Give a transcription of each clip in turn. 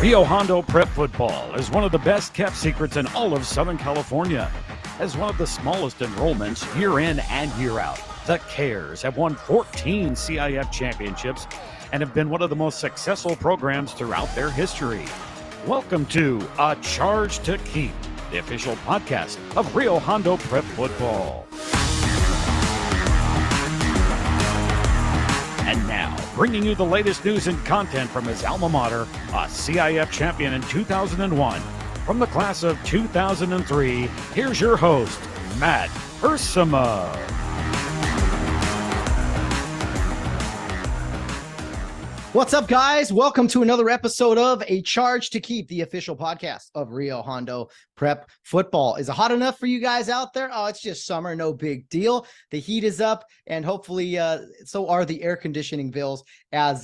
Rio Hondo Prep Football is one of the best kept secrets in all of Southern California. As one of the smallest enrollments year in and year out, the Cares have won 14 CIF championships and have been one of the most successful programs throughout their history. Welcome to A Charge to Keep, the official podcast of Rio Hondo Prep Football. And now, bringing you the latest news and content from his alma mater, a CIF champion in 2001. From the class of 2003, here's your host, Matt Ursima. What's up, guys? Welcome to another episode of A Charge to Keep, the official podcast of Rio Hondo Prep Football. Is it hot enough for you guys out there? Oh, it's just summer, no big deal. The heat is up, and hopefully so are the air conditioning bills as,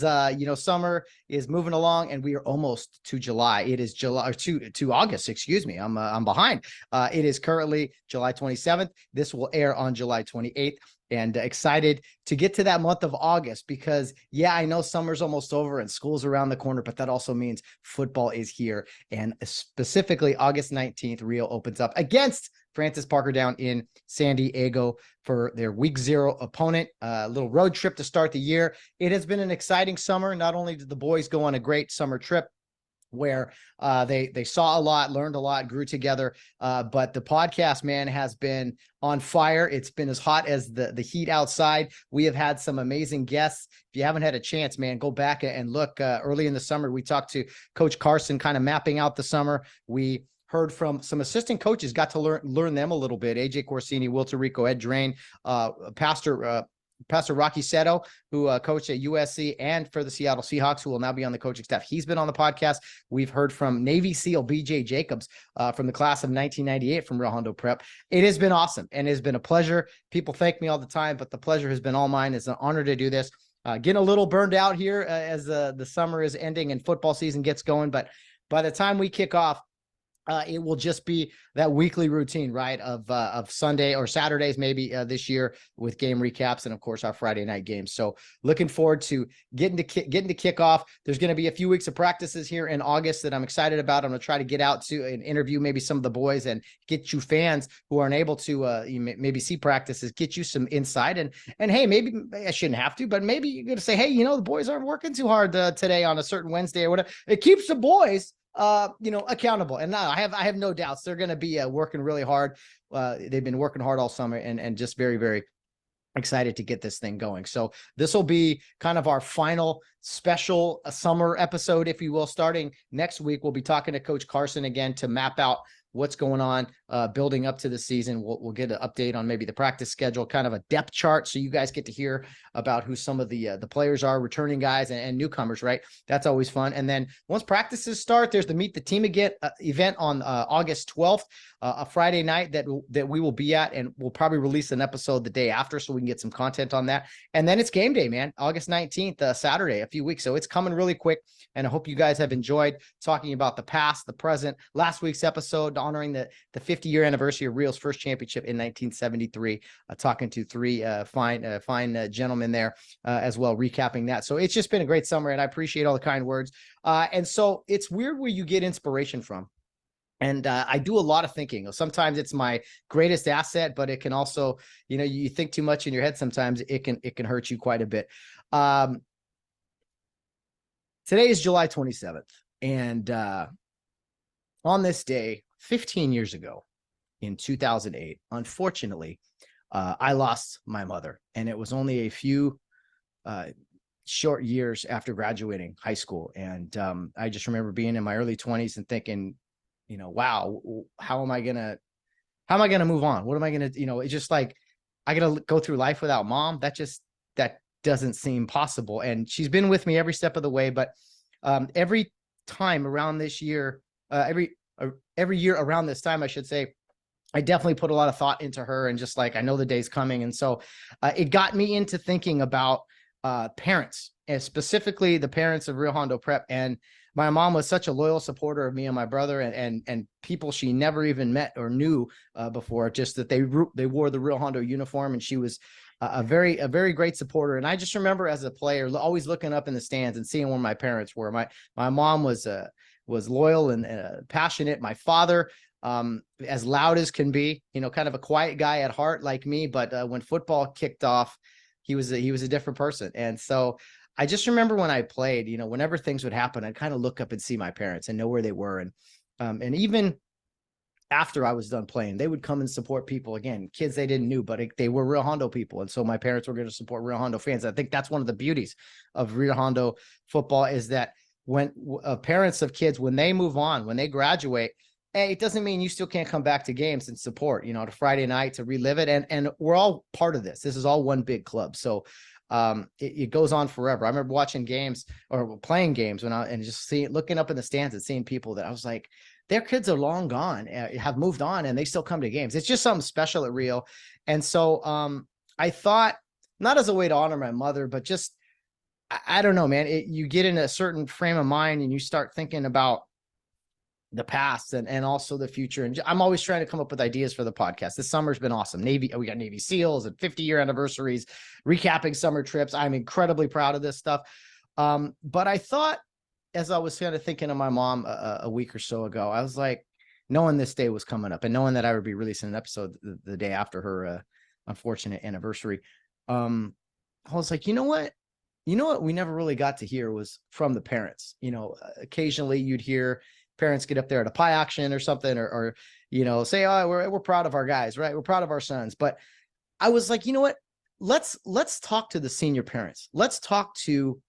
summer is moving along, and we are almost to July. It is July, or to August, excuse me. I'm behind. It is currently July 27th. This will air on July 28th. And excited to get to that month of August because, yeah, I know summer's almost over and school's around the corner, but that also means football is here. And specifically August 19th, Rio opens up against Francis Parker down in San Diego for their week 0 opponent. A little road trip to start the year. It has been an exciting summer. Not only did the boys go on a great summer trip, where they saw a lot, learned a lot, grew together. But the podcast, man, has been on fire. It's been as hot as the heat outside. We have had some amazing guests. If you haven't had a chance, man, go back and look. Early in the summer, we talked to Coach Carson, kind of mapping out the summer. We heard from some assistant coaches, got to learn them a little bit. AJ Corsini, Will Tarico, Ed Drain, Pastor Rocky Seto, who coached at USC and for the Seattle Seahawks, who will now be on the coaching staff. He's been on the podcast. We've heard from Navy SEAL BJ Jacobs from the class of 1998 from Rio Hondo Prep. It has been awesome, and it has been a pleasure. People thank me all the time, but the pleasure has been all mine. It's an honor to do this. Getting a little burned out here as the summer is ending and football season gets going, but by the time we kick off, it will just be that weekly routine, right, of Sunday or Saturdays maybe this year with game recaps and, of course, our Friday night games. So looking forward to getting to kickoff. There's going to be a few weeks of practices here in August that I'm excited about. I'm going to try to get out to and interview maybe some of the boys and get you fans who aren't able to maybe see practices, get you some insight. And hey, maybe I shouldn't have to, but maybe you're going to say, hey, the boys aren't working too hard today on a certain Wednesday or whatever. It keeps the boys accountable. And now I have no doubts they're going to be working really hard. They've been working hard all summer and just very, very excited to get this thing going. So this will be kind of our final special summer episode, if you will. Starting next week, we'll be talking to Coach Carson again to map out what's going on, building up to the season. We'll get an update on maybe the practice schedule, kind of a depth chart, so you guys get to hear about who some of the players are, returning guys and newcomers, right? That's always fun. And then once practices start, there's the Meet the Team again event on August 12th, a Friday night that we will be at, and we'll probably release an episode the day after so we can get some content on that. And then it's game day, man, August 19th, Saturday, a few weeks. So it's coming really quick. And I hope you guys have enjoyed talking about the past, the present. Last week's episode honoring the 50-year anniversary of Rio's first championship in 1973, talking to three fine gentlemen there as well, recapping that. So it's just been a great summer, and I appreciate all the kind words. And so it's weird where you get inspiration from. And I do a lot of thinking. Sometimes it's my greatest asset, but it can also, you think too much in your head. Sometimes it can hurt you quite a bit. Today is July 27th. And on this day, 15 years ago in 2008, unfortunately, I lost my mother. And it was only a few short years after graduating high school. And I just remember being in my early 20s and thinking, wow, how am I gonna move on? What am I gonna, it's just like, I gotta go through life without mom. That doesn't seem possible. And she's been with me every step of the way, but every time around this year, every year around this time, I should say, I definitely put a lot of thought into her, and just like, I know the day's coming. And so it got me into thinking about parents, and specifically the parents of Rio Hondo Prep. And my mom was such a loyal supporter of me and my brother, and people she never even met or knew before, just that they wore the Rio Hondo uniform, and she was a very great supporter. And I just remember as a player always looking up in the stands and seeing where my parents were. My mom was was loyal and passionate. My father, as loud as can be, kind of a quiet guy at heart like me, but when football kicked off, he was a different person. And so I just remember when I played, whenever things would happen, I'd kind of look up and see my parents and know where they were. And even after I was done playing, they would come and support people, again, kids they didn't know, but they were Rio Hondo people. And so my parents were going to support Rio Hondo fans. I think that's one of the beauties of Rio Hondo football, is that when parents of kids, when they move on, when they graduate, hey, it doesn't mean you still can't come back to games and support, to Friday night to relive it. And we're all part of this. This is all one big club. So it goes on forever. I remember watching games or playing games and just looking up in the stands and seeing people that I was like, their kids are long gone, have moved on, and they still come to games. It's just something special at Rio. And so I thought, not as a way to honor my mother, but just, I don't know, man, you get in a certain frame of mind and you start thinking about the past and also the future. And I'm always trying to come up with ideas for the podcast. This summer's been awesome. We got Navy SEALs and 50-year anniversaries, recapping summer trips. I'm incredibly proud of this stuff. But I thought, as I was kind of thinking of my mom a week or so ago, I was like, knowing this day was coming up and knowing that I would be releasing an episode the day after her unfortunate anniversary, I was like, you know what we never really got to hear was from the parents. Occasionally you'd hear parents get up there at a pie auction or something, or say, oh, we're proud of our guys, right? We're proud of our sons. But I was like, you know what? Let's talk to the senior parents. Let's talk to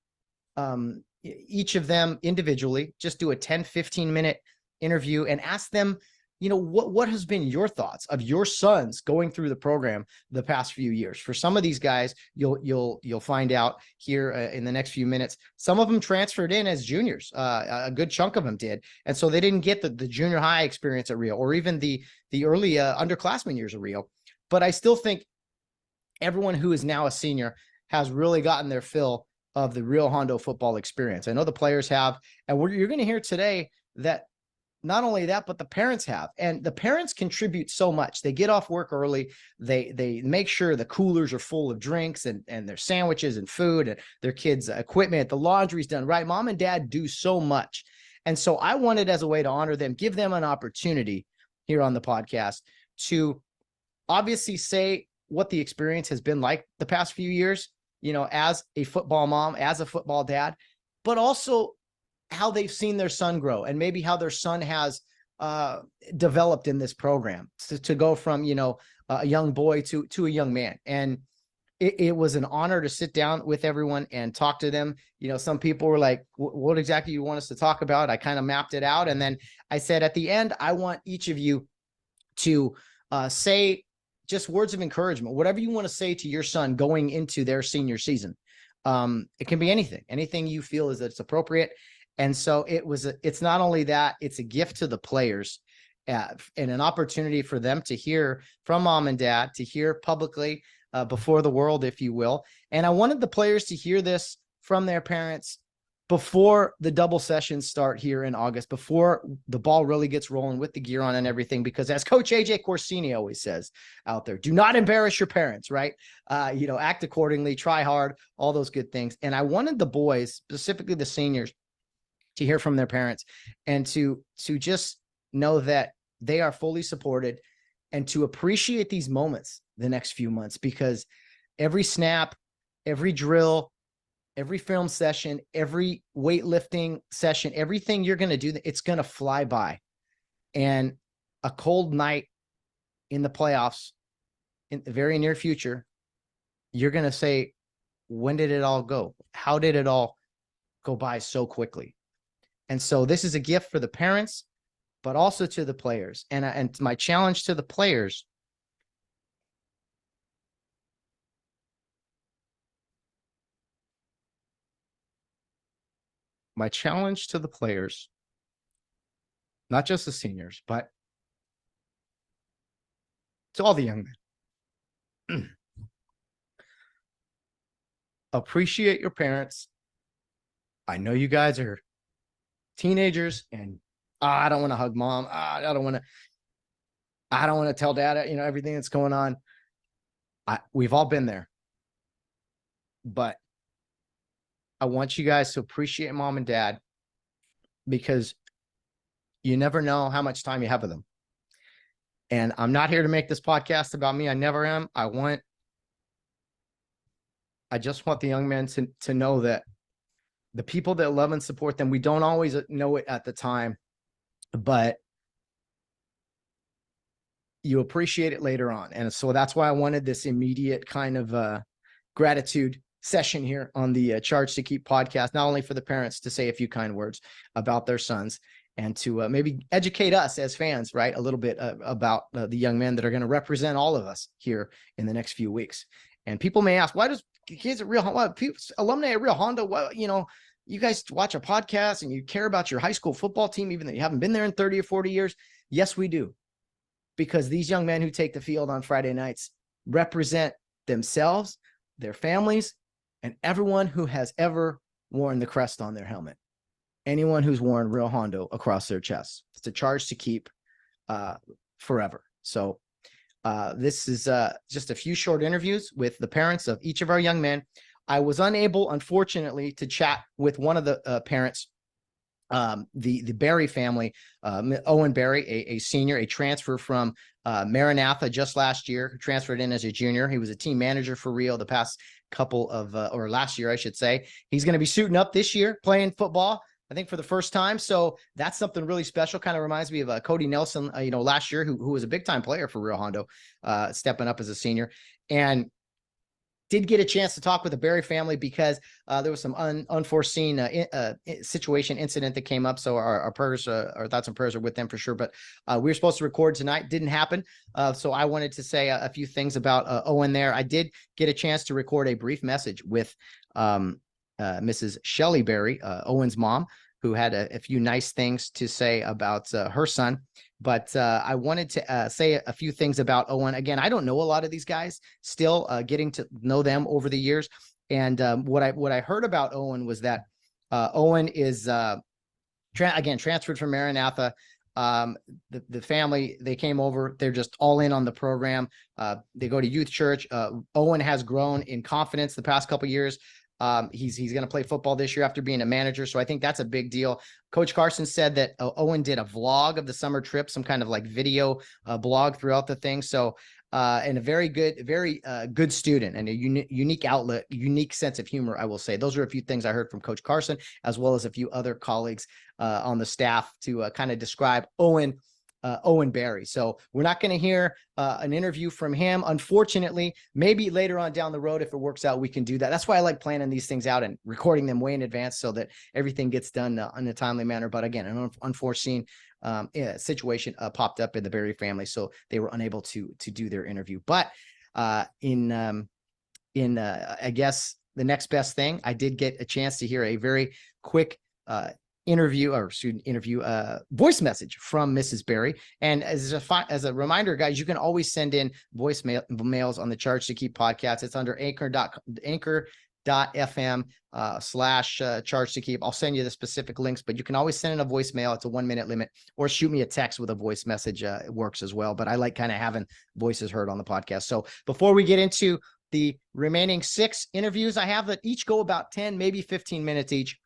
each of them individually, just do a 10-15 minute interview and ask them, what has been your thoughts of your sons going through the program the past few years? For some of these guys, you'll find out here in the next few minutes, some of them transferred in as juniors. A good chunk of them did. And so they didn't get the junior high experience at Rio, or even the early underclassmen years of Rio. But I still think everyone who is now a senior has really gotten their fill of the Rio Hondo football experience. I know the players have, and you're going to hear today that not only that, but the parents have, and the parents contribute so much. They get off work early. They make sure the coolers are full of drinks and their sandwiches and food and their kids' equipment. The laundry's done right. Mom and dad do so much. And so I wanted, as a way to honor them, give them an opportunity here on the podcast to obviously say what the experience has been like the past few years, as a football mom, as a football dad, but also how they've seen their son grow and maybe how their son has developed in this program to go from, a young boy to a young man. And it was an honor to sit down with everyone and talk to them. Some people were like, what exactly you want us to talk about? I kind of mapped it out. And then I said, at the end, I want each of you to say just words of encouragement, whatever you want to say to your son going into their senior season. It can be anything you feel is that it's appropriate. And so it's not only that, it's a gift to the players and an opportunity for them to hear from mom and dad, to hear publicly before the world, if you will. And I wanted the players to hear this from their parents before the double sessions start here in August, before the ball really gets rolling with the gear on and everything, because as Coach AJ Corsini always says out there, do not embarrass your parents, right? Act accordingly, try hard, all those good things. And I wanted the boys, specifically the seniors, to hear from their parents and to just know that they are fully supported and to appreciate these moments the next few months, because every snap, every drill, every film session, every weightlifting session, everything you're going to do, it's going to fly by. And a cold night in the playoffs in the very near future, you're going to say, when did it all go? How did it all go by so quickly? And so this is a gift for the parents, but also to the players. And my challenge to the players, not just the seniors, but to all the young men, appreciate your parents. I know you guys are teenagers and I don't want to hug mom. I don't want to tell dad, everything that's going on. We've all been there, but I want you guys to appreciate mom and dad, because You never know how much time you have with them. And I'm not here to make this podcast about me. I never am. I just want the young men to know that the people that love and support them, we don't always know it at the time, but you appreciate it later on. And so that's why I wanted this immediate kind of gratitude session here on the Charge to Keep podcast, not only for the parents to say a few kind words about their sons and to maybe educate us as fans, right, a little bit about the young men that are going to represent all of us here in the next few weeks. And people may ask, why does kids at alumni at Rio Hondo, what, you know, you guys watch a podcast and you care about your high school football team, even though you haven't been there in 30 or 40 years? Yes, we do. Because these young men who take the field on Friday nights represent themselves, their families, and everyone who has ever worn the crest on their helmet. Anyone who's worn Rio Hondo across their chest. It's a charge to keep forever. So this is just a few short interviews with the parents of each of our young men. I was unable, unfortunately, to chat with one of the parents, the Berry family, Owen Berry, a senior, a transfer from Maranatha just last year, transferred in as a junior. He was a team manager for Rio the past couple of, or last year, I should say. He's going to be suiting up this year, playing football, I think, for the first time. So that's something really special. Kind of reminds me of Cody Nelson, last year, who was a big time player for Rio Hondo, stepping up as a senior. And did get a chance to talk with the Berry family because there was some unforeseen incident that came up. So our prayers, our thoughts and prayers are with them for sure. But we were supposed to record tonight. Didn't happen. So I wanted to say a few things about Owen there. I did get a chance to record a brief message with Mrs. Shelley Berry, Owen's mom, who had a few nice things to say about her son. But I wanted to say a few things about Owen. Again, I don't know a lot of these guys, still getting to know them over the years. And what I heard about Owen was that Owen is, transferred from Maranatha. The family, they came over, they're just all in on the program. They go to youth church. Owen has grown in confidence the past couple of years. He's going to play football this year after being a manager. So I think that's a big deal. Coach Carson said that Owen did a vlog of the summer trip, some kind of like video blog throughout the thing. So, and a very good student and a unique outlet, unique sense of humor, I will say. Those are a few things I heard from Coach Carson, as well as a few other colleagues on the staff to kind of describe Owen Berry. So we're not going to hear an interview from him. Unfortunately, maybe later on down the road, if it works out, we can do that. That's why I like planning these things out and recording them way in advance so that everything gets done in a timely manner. But again, an unforeseen situation popped up in the Berry family, so they were unable to do their interview. But I guess the next best thing, I did get a chance to hear a very quick voice message from Mrs. Berry. And as a reminder, guys, you can always send in voice mails on the Charge to Keep podcast. It's under anchor.fm / charge to keep. I'll send you the specific links, but you can always send in a voicemail. It's a 1 minute limit, or shoot me a text with a voice message. It works as well, but I like kind of having voices heard on the podcast. So before we get into the remaining 6 interviews I have, that each go about 10, maybe 15 minutes each,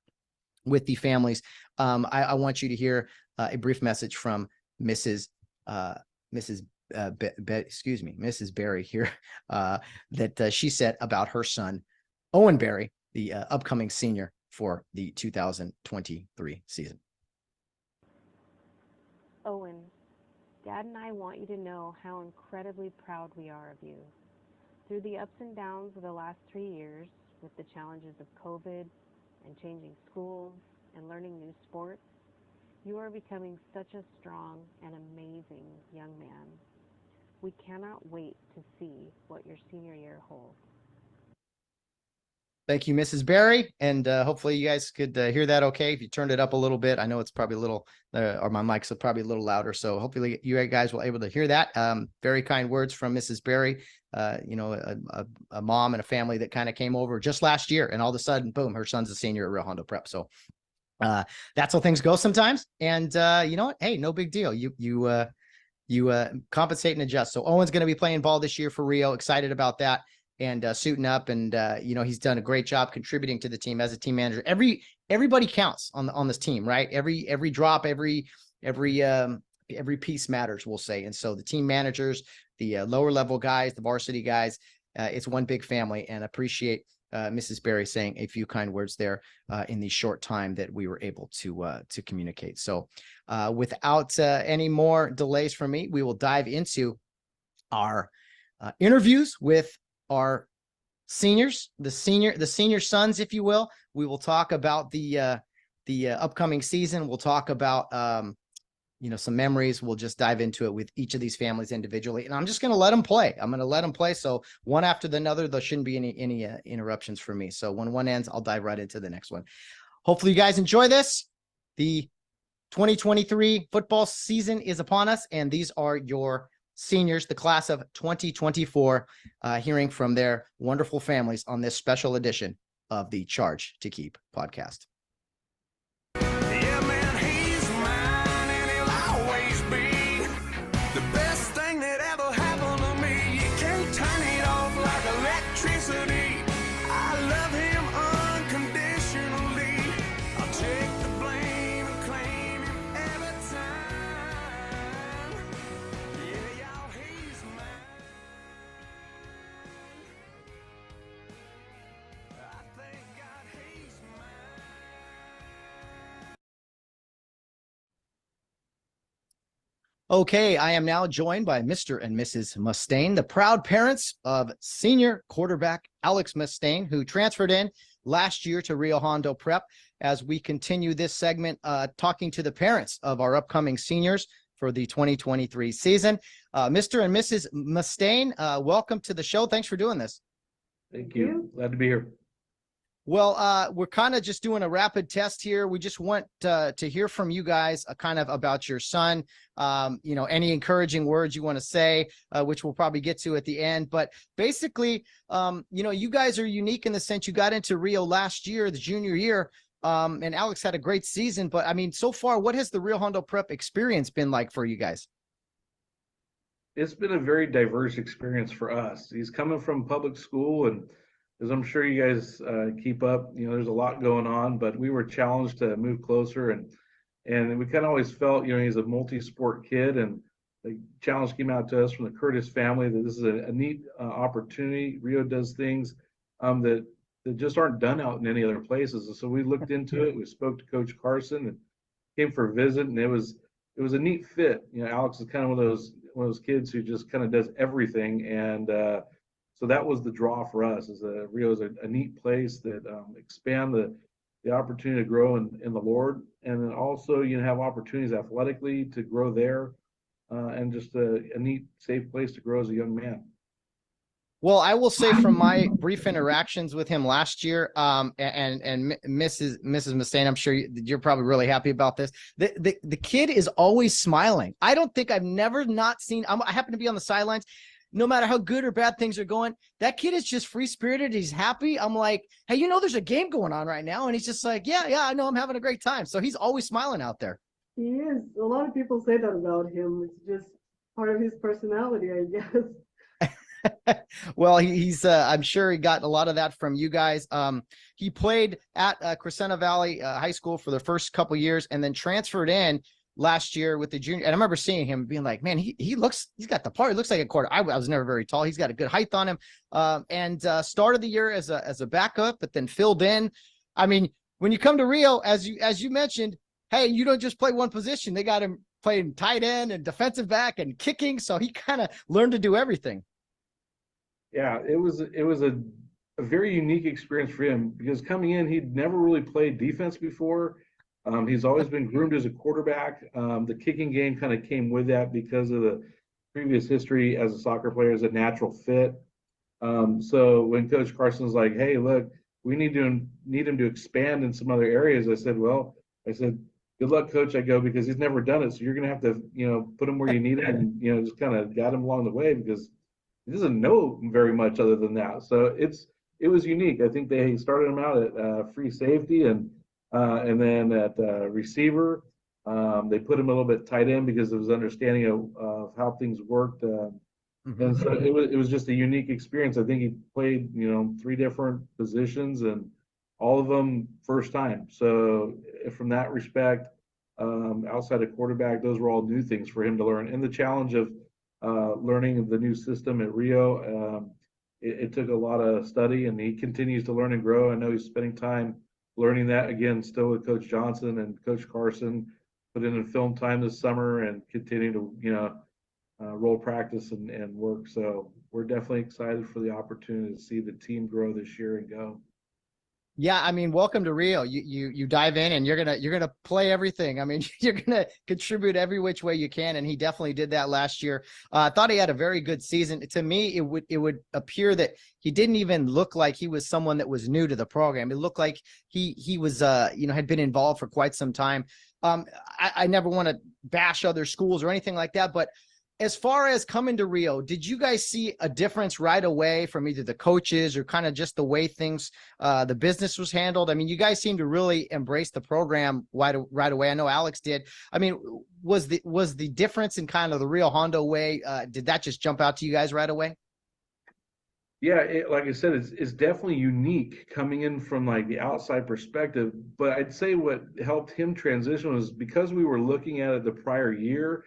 with the families, I want you to hear a brief message from Mrs. Berry here that she said about her son, Owen Berry, the upcoming senior for the 2023 season. Owen, Dad and I want you to know how incredibly proud we are of you. Through the ups and downs of the last 3 years, with the challenges of COVID and changing schools and learning new sports, you are becoming such a strong and amazing young man. We cannot wait to see what your senior year holds. Thank you, Mrs. Berry. And hopefully you guys could hear that okay. If you turned it up a little bit, I know it's probably a little, or my mic's probably a little louder. So hopefully you guys will be able to hear that. Very kind words from Mrs. Berry. A mom and a family that kind of came over just last year, and all of a sudden, boom, her son's a senior at Rio Hondo Prep. So that's how things go sometimes. And you know what? Hey, no big deal. You compensate and adjust. So Owen's going to be playing ball this year for Rio. Excited about that. And suiting up, and he's done a great job contributing to the team as a team manager. Everybody counts on this team, right? Every drop, every every piece matters, we'll say. And so the team managers, the lower level guys, the varsity guys, it's one big family, and appreciate Mrs. Berry saying a few kind words there in the short time that we were able to communicate. So without any more delays from me, we will dive into our interviews with our seniors, the senior sons, if you will. We will talk about the upcoming season. We'll talk about some memories. We'll just dive into it with each of these families individually, and I'm just going to let them play. I'm going to let them play. So one after the other, there shouldn't be any interruptions for me. So when one ends, I'll dive right into the next one. Hopefully you guys enjoy this. The 2023 football season is upon us, and these are your seniors, the class of 2024, hearing from their wonderful families on this special edition of the Charge to Keep podcast. Yeah, man, he's mine, and he'll always be the best thing that ever happened to me. You can't turn it off like electricity. I love him unconditionally. I'll take the blame and claim him every time. Yeah, y'all, he's mine. I thank God he's mine. Okay, I am now joined by Mr. and Mrs. Mustaine, the proud parents of senior quarterback Alex Mustaine, who transferred in last year to Rio Hondo Prep. As we continue this segment, talking to the parents of our upcoming seniors for the 2023 season. Mr. and Mrs. Mustaine, welcome to the show. Thanks for doing this. Thank you. Glad to be here. Well, we're kind of just doing a rapid test here. We just want to hear from you guys kind of about your son, any encouraging words you want to say, which we'll probably get to at the end. But basically, you guys are unique in the sense you got into Rio last year, the junior year, and Alex had a great season. But, I mean, so far, what has the Rio Hondo Prep experience been like for you guys? It's been a very diverse experience for us. He's coming from public school, and as I'm sure you guys keep up, there's a lot going on, but we were challenged to move closer, and we kind of always felt, he's a multi-sport kid, and the challenge came out to us from the Curtis family that this is a neat opportunity. Rio does things that just aren't done out in any other places. And so we looked into it. We spoke to Coach Carson and came for a visit, and it was a neat fit. Alex is kind of one of those kids who just kind of does everything, and so that was the draw for us. Rio is a neat place that expand the opportunity to grow in the Lord, and then also have opportunities athletically to grow there, and just a neat, safe place to grow as a young man. Well, I will say from my brief interactions with him last year, and Mrs. Mustaine, I'm sure you're probably really happy about this. The kid is always smiling. I don't think I've never not seen. I happen to be on the sidelines. No matter how good or bad things are going, that kid is just free-spirited. He's happy. I'm like, hey, there's a game going on right now. And he's just like, yeah, I know, I'm having a great time. So he's always smiling out there. He is. A lot of people say that about him. It's just part of his personality, I guess. Well, he's I'm sure he got a lot of that from you guys. He played at Crescenta Valley High School for the first couple years and then transferred in last year with the junior. And I remember seeing him being like, man, he's got the part. He looks like a quarter. I was never very tall. He's got a good height on him. And started the year as a backup, but then filled in. I mean, when you come to Rio, as you mentioned, hey, you don't just play one position. They got him playing tight end and defensive back and kicking. So he kind of learned to do everything. Yeah, it was a very unique experience for him because coming in, he'd never really played defense before. He's always been groomed as a quarterback. The kicking game kind of came with that because of the previous history as a soccer player as a natural fit. So when Coach Carson's like, hey, look, we need him to expand in some other areas, I said, good luck, Coach. I go, because he's never done it. So you're going to have to, put him where you need him and, just kind of guide him along the way because he doesn't know very much other than that. So it was unique. I think they started him out at free safety and then at receiver. They put him a little bit tight end because of his understanding of how things worked. And so it was just a unique experience. I think he played, 3 different positions and all of them first time. So from that respect, outside of quarterback, those were all new things for him to learn. And the challenge of learning the new system at Rio, it took a lot of study, and he continues to learn and grow. I know he's spending time learning that again, still with Coach Johnson and Coach Carson, put in film time this summer and continue to, role practice and work. So we're definitely excited for the opportunity to see the team grow this year and go. Yeah, I mean, welcome to Rio. You dive in and you're gonna play everything. I mean, you're gonna contribute every which way you can, and he definitely did that last year. I thought he had a very good season. To me, it would appear that he didn't even look like he was someone that was new to the program. It looked like he was had been involved for quite some time. I never want to bash other schools or anything like that, but as far as coming to Rio, did you guys see a difference right away from either the coaches or kind of just the way things, the business was handled? I mean, you guys seem to really embrace the program right away. I know Alex did. I mean, was the difference in kind of the Rio Hondo way? Did that just jump out to you guys right away? Yeah, like I said, it's definitely unique coming in from like the outside perspective. But I'd say what helped him transition was because we were looking at it the prior year.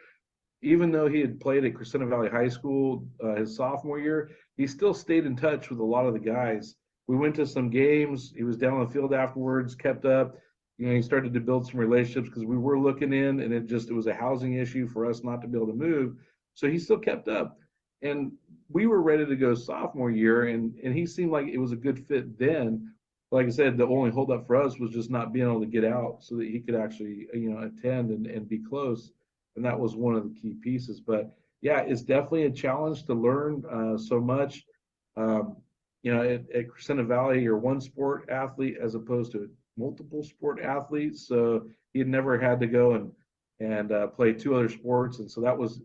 Even though he had played at Crescenta Valley High School his sophomore year, he still stayed in touch with a lot of the guys. We went to some games. He was down on the field afterwards, kept up. He started to build some relationships because we were looking in, and it was a housing issue for us not to be able to move. So he still kept up. And we were ready to go sophomore year, and he seemed like it was a good fit then. Like I said, the only holdup for us was just not being able to get out so that he could actually, attend and be close. And that was one of the key pieces. But yeah, it's definitely a challenge to learn so much. At Crescenta Valley, you're one sport athlete as opposed to multiple sport athletes. So he had never had to go and play two other sports, and so that was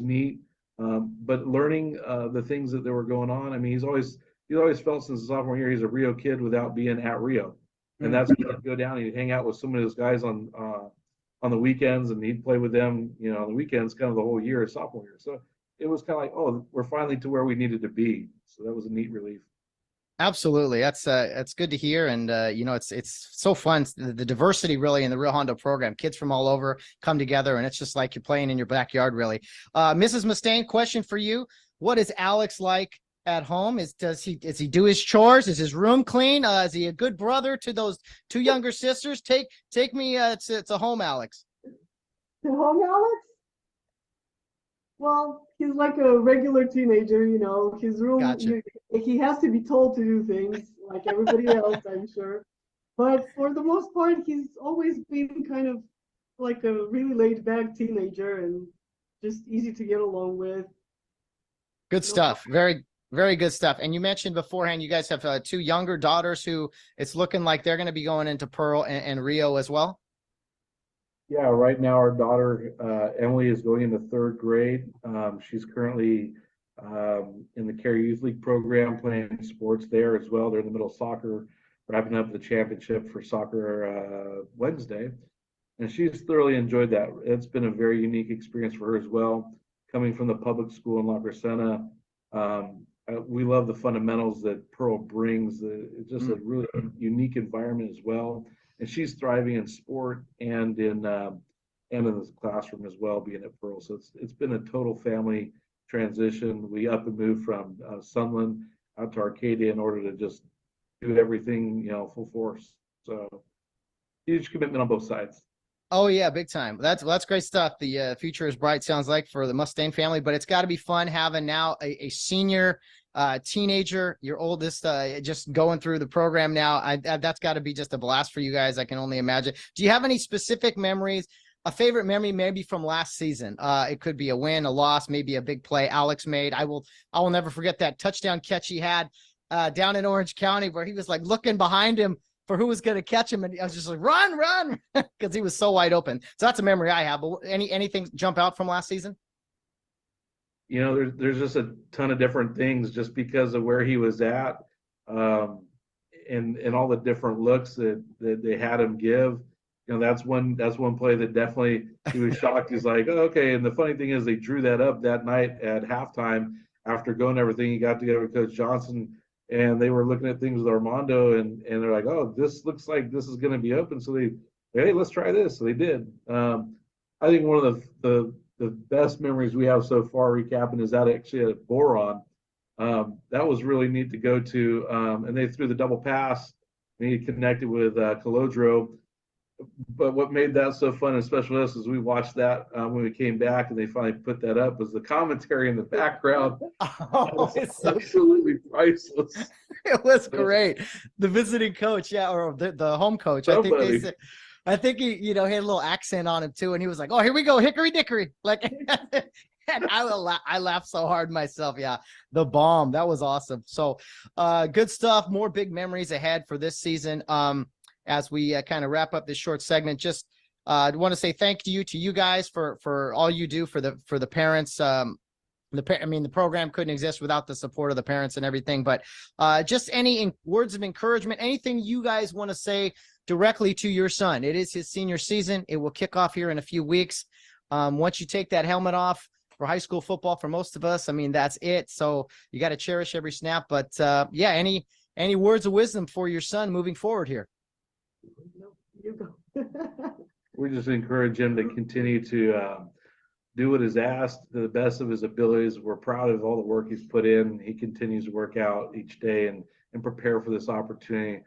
neat. But learning the things that were going on. I mean, he's always felt since his sophomore year he's a Rio kid without being at Rio, and that's when he'd go down and he'd hang out with some of those guys on the weekends, and he'd play with them, on the weekends, kind of the whole year of sophomore year. So it was kind of like, oh, we're finally to where we needed to be. So that was a neat relief. Absolutely. That's good to hear. And, it's so fun. The diversity really in the Rio Hondo program, kids from all over come together, and it's just like you're playing in your backyard, really. Mrs. Mustaine, question for you. What is Alex like at home? Does he do his chores? Is his room clean? Is he a good brother to those two younger sisters? Take me to home, Alex. To home, Alex? Well, he's like a regular teenager, his room, Gotcha. he has to be told to do things like everybody else, I'm sure. But for the most part, he's always been kind of like a really laid back teenager and just easy to get along with. Good stuff. Very, very good stuff. And you mentioned beforehand, you guys have two younger daughters who it's looking like they're going to be going into Pearl and Rio as well. Yeah, right now our daughter Emily is going into third grade. She's currently in the Carey Youth League program, playing sports there as well. They're in the middle of soccer, wrapping up the championship for soccer Wednesday, and she's thoroughly enjoyed that. It's been a very unique experience for her as well, coming from the public school in La Crescenta. We love the fundamentals that Pearl brings. It's just a really unique environment as well. And she's thriving in sport and in the classroom as well, being at Pearl. So it's been a total family transition. We up and moved from Sunland out to Arcadia in order to just do everything, full force. So huge commitment on both sides. Oh yeah, big time. That's great stuff. The future is bright, sounds like, for the Mustaine family, but it's got to be fun having now a senior teenager, your oldest, just going through the program now. That's got to be just a blast for you guys. I can only imagine. Do you have any specific memories, a favorite memory maybe from last season? It could be a win, a loss, maybe a big play Alex made. I will never forget that touchdown catch he had down in Orange County, where he was like looking behind him for who was going to catch him, and I was just like, run, because he was so wide open. So that's a memory I have. But anything jump out from last season? There's just a ton of different things just because of where he was at, and all the different looks that they had him give. That's one play that definitely he was shocked. He's like, oh, okay. And the funny thing is, they drew that up that night at halftime after going everything. He got together with Coach Johnson, and they were looking at things with Armando, and they're like, oh, this looks like this is going to be open. So they hey, let's try this. So they did. I think one of the best memories we have so far recapping is that actually at Boron. That was really neat to go to. And they threw the double pass and he connected with Calodro. But what made that so fun and special to us is we watched that when we came back and they finally put that up was the commentary in the background. Oh, it's so Absolutely priceless. it was great. The visiting coach, yeah, or the home coach. I think they Somebody. said, I think he, he had a little accent on him too, and he was like, "Oh, here we go, hickory dickory!" Like, and I laughed so hard myself. Yeah, the bomb, that was awesome. So, good stuff. More big memories ahead for this season. As we kind of wrap up this short segment, just I want to say thank you to you guys for all you do for the parents. The program couldn't exist without the support of the parents and everything, but just any words of encouragement, anything you guys want to say directly to your son. It is his senior season. It will kick off here in a few weeks. Once you take that helmet off for high school football, for most of us, that's it. So you got to cherish every snap, but yeah, any words of wisdom for your son moving forward here? You go. We just encourage him to continue to do what is asked to the best of his abilities. We're proud of all the work he's put in. He continues to work out each day and prepare for this opportunity.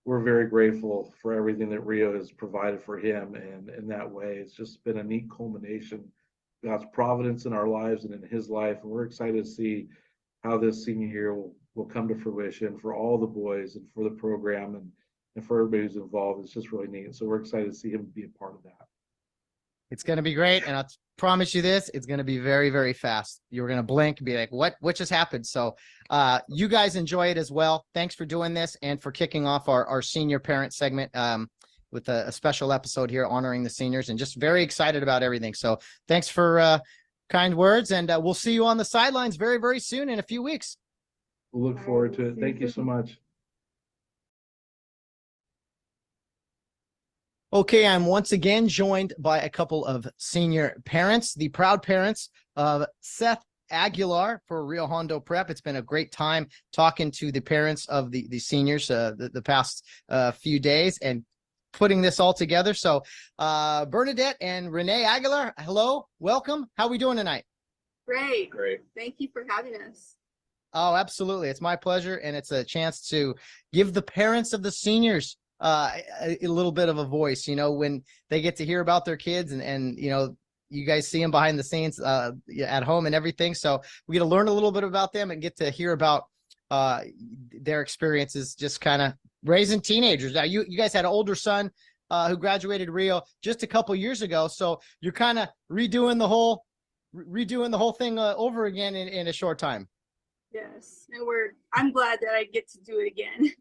We're very grateful for everything that Rio has provided for him. And in that way, it's just been a neat culmination of God's providence in our lives and in his life. And we're excited to see how this senior year will come to fruition for all the boys and for the program and for everybody who's involved. It's just really neat. So we're excited to see him be a part of that. It's going to be great. And I'll promise you this, it's going to be very, very fast. You're going to blink and be like, what just happened? So you guys enjoy it as well. Thanks for doing this and for kicking off our senior parent segment with a special episode here honoring the seniors, and just very excited about everything. So thanks for kind words, and we'll see you on the sidelines very, very soon in a few weeks. We'll look forward to it. Thank you so much. Okay, I'm once again joined by a couple of senior parents, the proud parents of Seth Aguilar for Rio Hondo Prep. It's been a great time talking to the parents of the seniors the past few days and putting this all together. So Bernadette and Renee Aguilar, hello, welcome. How are we doing tonight? Great. Thank you for having us. Oh, absolutely. It's my pleasure. And it's a chance to give the parents of the seniors a little bit of a voice, when they get to hear about their kids and you guys see them behind the scenes at home and everything. So we get to learn a little bit about them and get to hear about their experiences, just kind of raising teenagers. Now you guys had an older son who graduated Rio just a couple years ago. So you're kind of redoing the whole thing over again in a short time. Yes, and I'm glad that I get to do it again.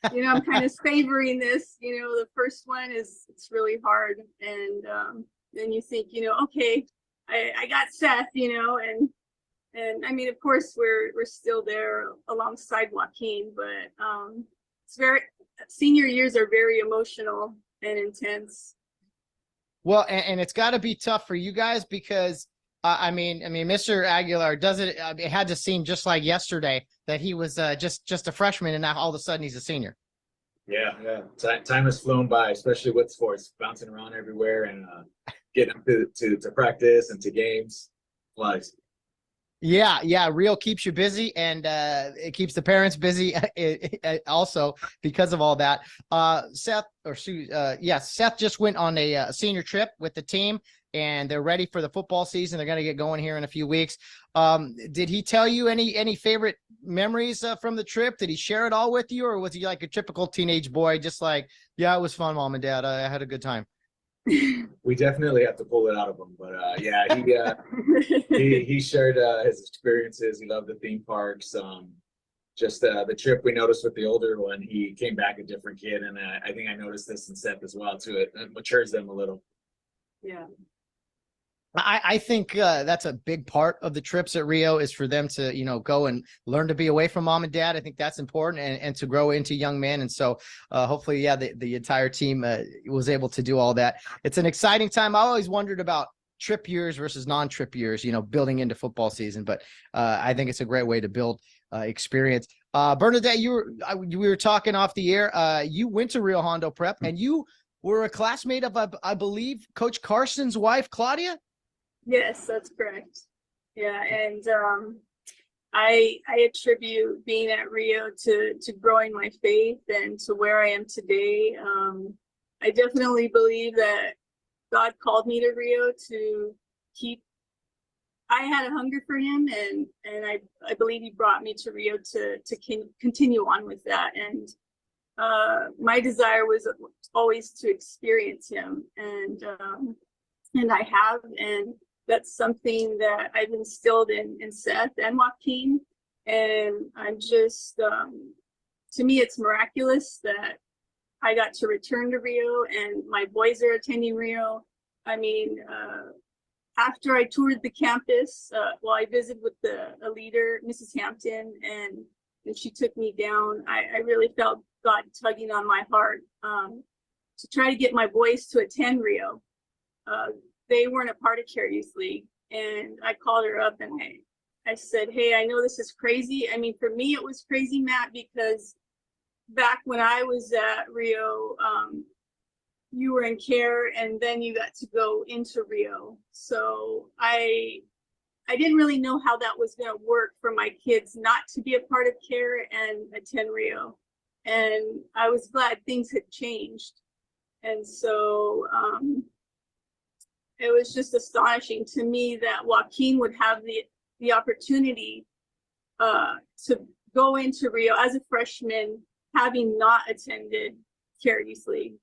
I'm kind of savoring this. The first one it's really hard, and then you think, okay, I got Seth, and of course we're still there alongside Joaquin, but senior years are very emotional and intense. Well, and it's got to be tough for you guys because Mr. Aguilar it had to seem just like yesterday that he was just a freshman, and now all of a sudden he's a senior. Yeah. Time has flown by, especially with sports, bouncing around everywhere and getting to practice and to games. Flies. Yeah. Rio keeps you busy, and it keeps the parents busy also because of all that. Seth just went on a senior trip with the team, and they're ready for the football season. They're going to get going here in a few weeks. Did he tell you any favorite memories from the trip? Did he share it all with you, or was he like a typical teenage boy, just like, yeah, it was fun, Mom and Dad, I had a good time? We definitely have to pull it out of him, but he shared his experiences. He loved the theme parks. Just the trip we noticed with the older one, he came back a different kid, and I think I noticed this in Seth as well too. It matures them a little. Yeah. I think that's a big part of the trips at Rio, is for them to, go and learn to be away from Mom and Dad. I think that's important, and to grow into young men. And so hopefully, the entire team was able to do all that. It's an exciting time. I always wondered about trip years versus non-trip years, building into football season. But I think it's a great way to build experience. Bernadette, we were talking off the air. You went to Rio Hondo Prep, and you were a classmate of, I believe, Coach Carson's wife, Claudia. Yes, that's correct. Yeah, and I attribute being at Rio to growing my faith and to where I am today. I definitely believe that God called me to Rio to keep. I had a hunger for Him, and I believe He brought me to Rio to continue on with that. And my desire was always to experience Him, and I have, and that's something that I've instilled in Seth and Joaquin. And I'm just, to me, it's miraculous that I got to return to Rio and my boys are attending Rio. I mean, after I toured the campus, I visited with a leader, Mrs. Hampton, and she took me down. I really felt God tugging on my heart to try to get my boys to attend Rio. They weren't a part of Care Youth League, and I called her up and I said, hey, I know this is crazy. I mean, for me, it was crazy, Matt, because back when I was at Rio, you were in Care, and then you got to go into Rio. So I didn't really know how that was going to work for my kids not to be a part of Care and attend Rio. And I was glad things had changed. And so it was just astonishing to me that Joaquin would have the opportunity to go into Rio as a freshman, having not attended Care Youth League.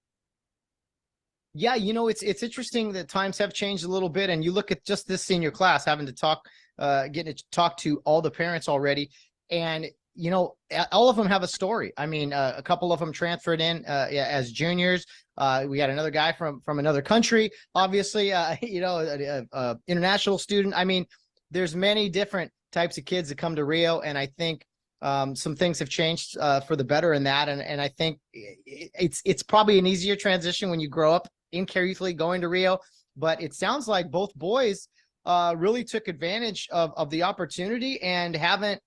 Yeah, you know, it's interesting that times have changed a little bit, and you look at just this senior class having to getting to talk to all the parents already, and you know, all of them have a story. I mean, a couple of them transferred in as juniors. We got another guy from another country, obviously, you know, international student. I mean, there's many different types of kids that come to Rio, and I think some things have changed for the better in that. And I think it's probably an easier transition when you grow up in Care Youth League going to Rio. But it sounds like both boys really took advantage of the opportunity and haven't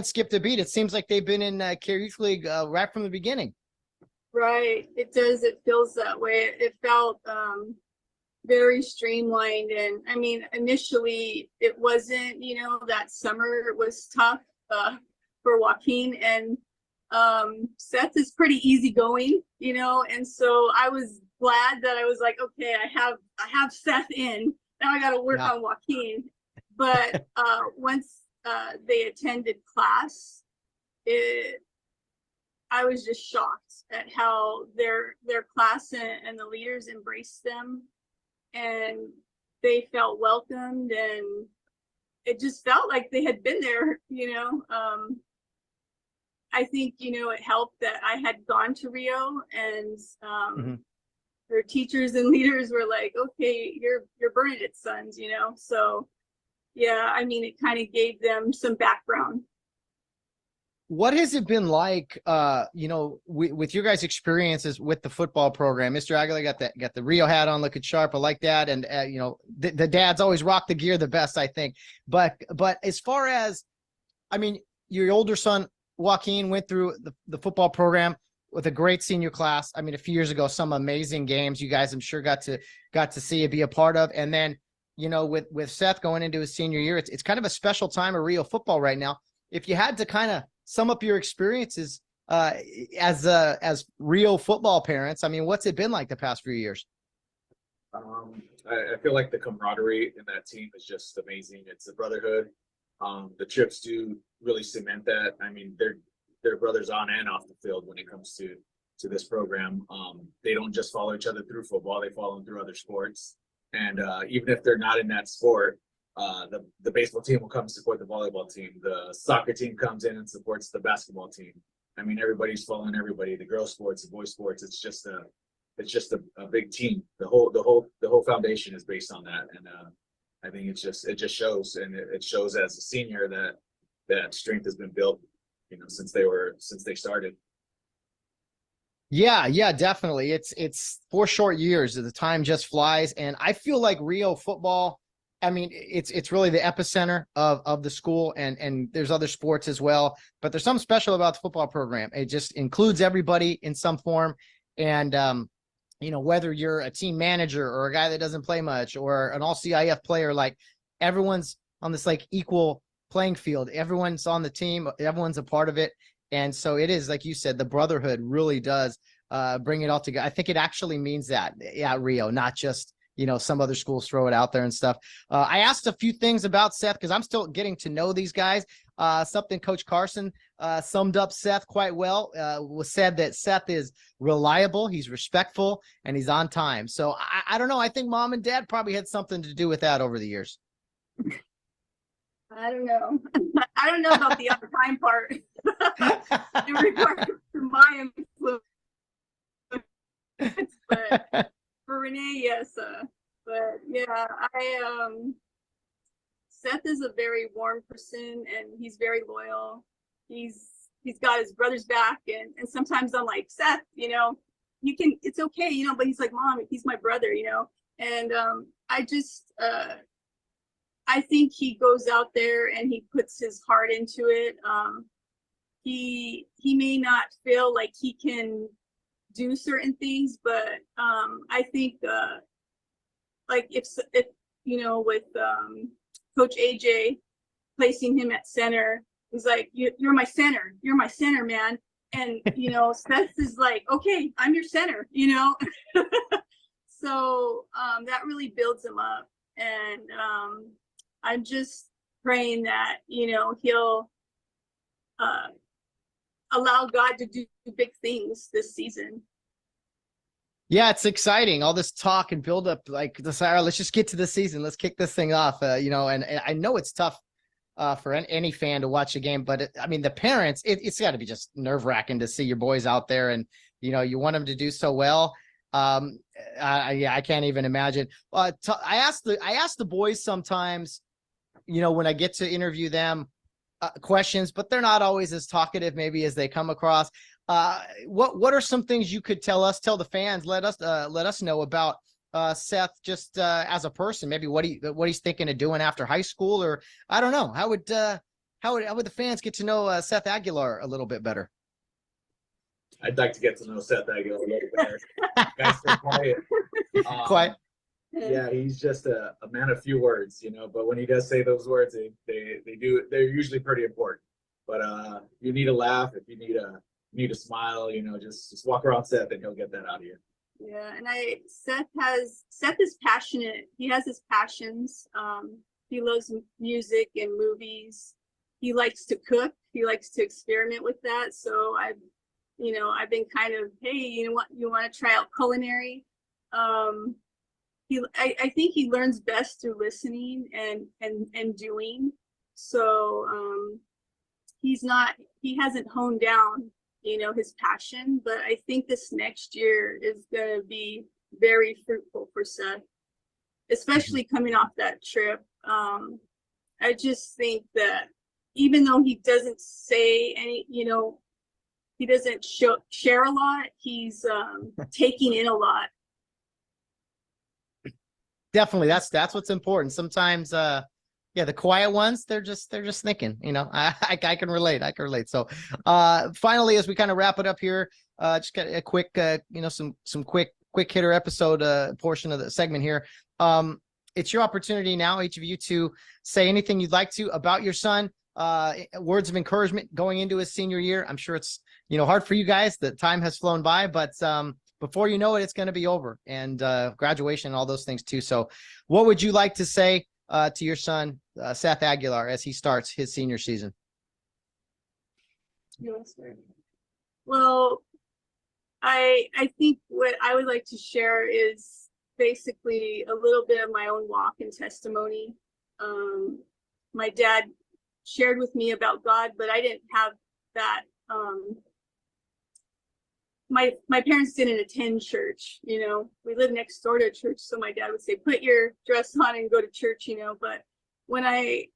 skipped a beat. It seems like they've been in Care Youth League right from the beginning. Right. It does. It feels that way. It felt very streamlined. And I mean, initially it wasn't, you know, that summer was tough for Joaquin, and Seth is pretty easygoing, you know, and so I was glad that I was like, okay, I have Seth in. Now I got to work on Joaquin. But once they attended class, I was just shocked at how their class and the leaders embraced them, and they felt welcomed, and it just felt like they had been there, you know. I think, you know, it helped that I had gone to Rio, and their teachers and leaders were like, okay, you're Bernadette's sons, you know. So yeah, I mean, it kind of gave them some background. What has it been like, you know, with your guys' experiences with the football program? Mr. Aguilar got the Rio hat on, looking sharp. I like that. And, you know, the dads always rock the gear the best, I think. But as far as, I mean, your older son, Joaquin, went through the football program with a great senior class. I mean, a few years ago, some amazing games you guys, I'm sure, got to see and be a part of. And then, you know, with Seth going into his senior year, it's kind of a special time of Rio football right now. If you had to kind of sum up your experiences as Rio football parents, I mean, what's it been like the past few years? I feel like the camaraderie in that team is just amazing. It's a brotherhood. The trips do really cement that. I mean, they're brothers on and off the field when it comes to this program. They don't just follow each other through football; they follow them through other sports. And even if they're not in that sport, the baseball team will come support the volleyball team. The soccer team comes in and supports the basketball team. I mean, everybody's following everybody. The girls' sports, the boys' sports. It's just a big team. The whole foundation is based on that, and I think it just shows, and it shows as a senior that strength has been built, you know, since they started. Yeah, definitely. It's 4 short years. The time just flies, and I feel like Rio football, I mean, it's really the epicenter of the school, and there's other sports as well, but there's something special about the football program. It just includes everybody in some form, and whether you're a team manager or a guy that doesn't play much or an all CIF player, like everyone's on this like equal playing field. Everyone's on the team. Everyone's a part of it. And so it is, like you said, the brotherhood really does bring it all together. I think it actually means that. Yeah, Rio, not just, some other schools throw it out there and stuff. I asked a few things about Seth because I'm still getting to know these guys. Something Coach Carson summed up Seth quite well, was said that Seth is reliable, he's respectful, and he's on time. So I don't know. I think mom and dad probably had something to do with that over the years. I don't know. I don't know about the on time part. In regard to my influence, but for Renee, yes. But yeah, Seth is a very warm person and he's very loyal. He's got his brother's back, and sometimes I'm like, Seth, it's okay, but he's like, Mom, he's my brother, and I think he goes out there and he puts his heart into it. He may not feel like he can do certain things, but I think like if with Coach AJ placing him at center, he's like, you're my center, man. And Seth is like, okay, I'm your center, so that really builds him up. And I'm just praying that he'll allow God to do big things this season. Yeah, it's exciting. All this talk and build up, like this. Let's just get to the season. Let's kick this thing off. And I know it's tough for any fan to watch a game, but the parents, it's got to be just nerve wracking to see your boys out there, and you want them to do so well. I can't even imagine. I asked the boys sometimes, when I get to interview them, questions, but they're not always as talkative maybe as they come across. What are some things you could tell the fans, let us know about Seth just as a person, maybe what he's thinking of doing after high school, or I don't know, how would the fans get to know Seth Aguilar a little bit better? I'd like to get to know Seth Aguilar a little better. Guy's so quiet. Quiet. Yeah, he's just a man of few words, but when he does say those words, they're usually pretty important. But you need a laugh, if you need a smile, just walk around Seth and he'll get that out of you. Yeah, and Seth is passionate. He has his passions. He loves music and movies. He likes to cook. He likes to experiment with that. So I've been kind of, hey, you want to try out culinary? I think he learns best through listening and doing. So he hasn't honed down, his passion, but I think this next year is going to be very fruitful for Seth, especially coming off that trip. I just think that even though he doesn't say any, he doesn't share a lot, he's taking in a lot. Definitely. That's what's important. Sometimes, the quiet ones, they're just thinking, I can relate. So, finally, as we kind of wrap it up here, just got a quick, some quick hitter episode, portion of the segment here. It's your opportunity now, each of you, to say anything you'd like to about your son, words of encouragement going into his senior year. I'm sure it's, hard for you guys. The time has flown by, but, before you know it, it's going to be over, and graduation and all those things too. So what would you like to say to your son, Seth Aguilar, as he starts his senior season? Well, I think what I would like to share is basically a little bit of my own walk and testimony. My dad shared with me about God, but I didn't have that. My parents didn't attend church, we lived next door to a church. So my dad would say, put your dress on and go to church, but when I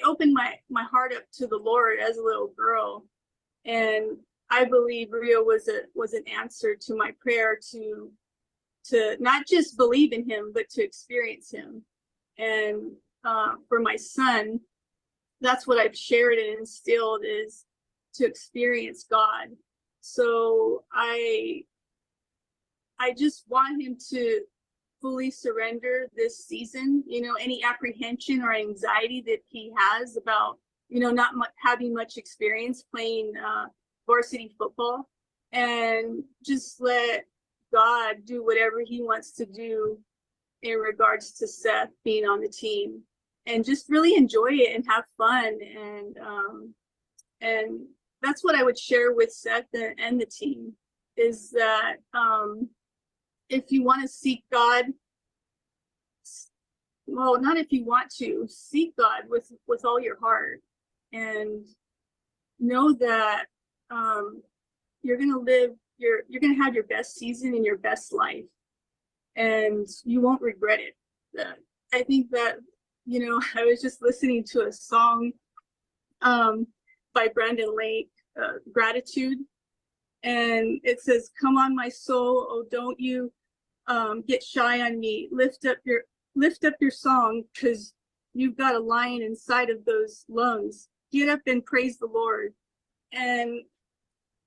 opened my heart up to the Lord as a little girl, and I believe Rio was an answer to my prayer to not just believe in him, but to experience him. And for my son, that's what I've shared and instilled, is to experience God. So I I just want him to fully surrender this season, any apprehension or anxiety that he has about, not having much experience playing varsity football, and just let God do whatever he wants to do in regards to Seth being on the team, and just really enjoy it and have fun. And that's what I would share with Seth and the team, is that if you want to seek God, well, not if you want to, seek God with all your heart, and know that you're going to live you're going to have your best season and your best life, and you won't regret it. I think that, I was just listening to a song by Brandon Lake, Gratitude, and it says, "Come on, my soul, oh, don't you get shy on me. Lift up your song, because you've got a lion inside of those lungs. Get up and praise the Lord." And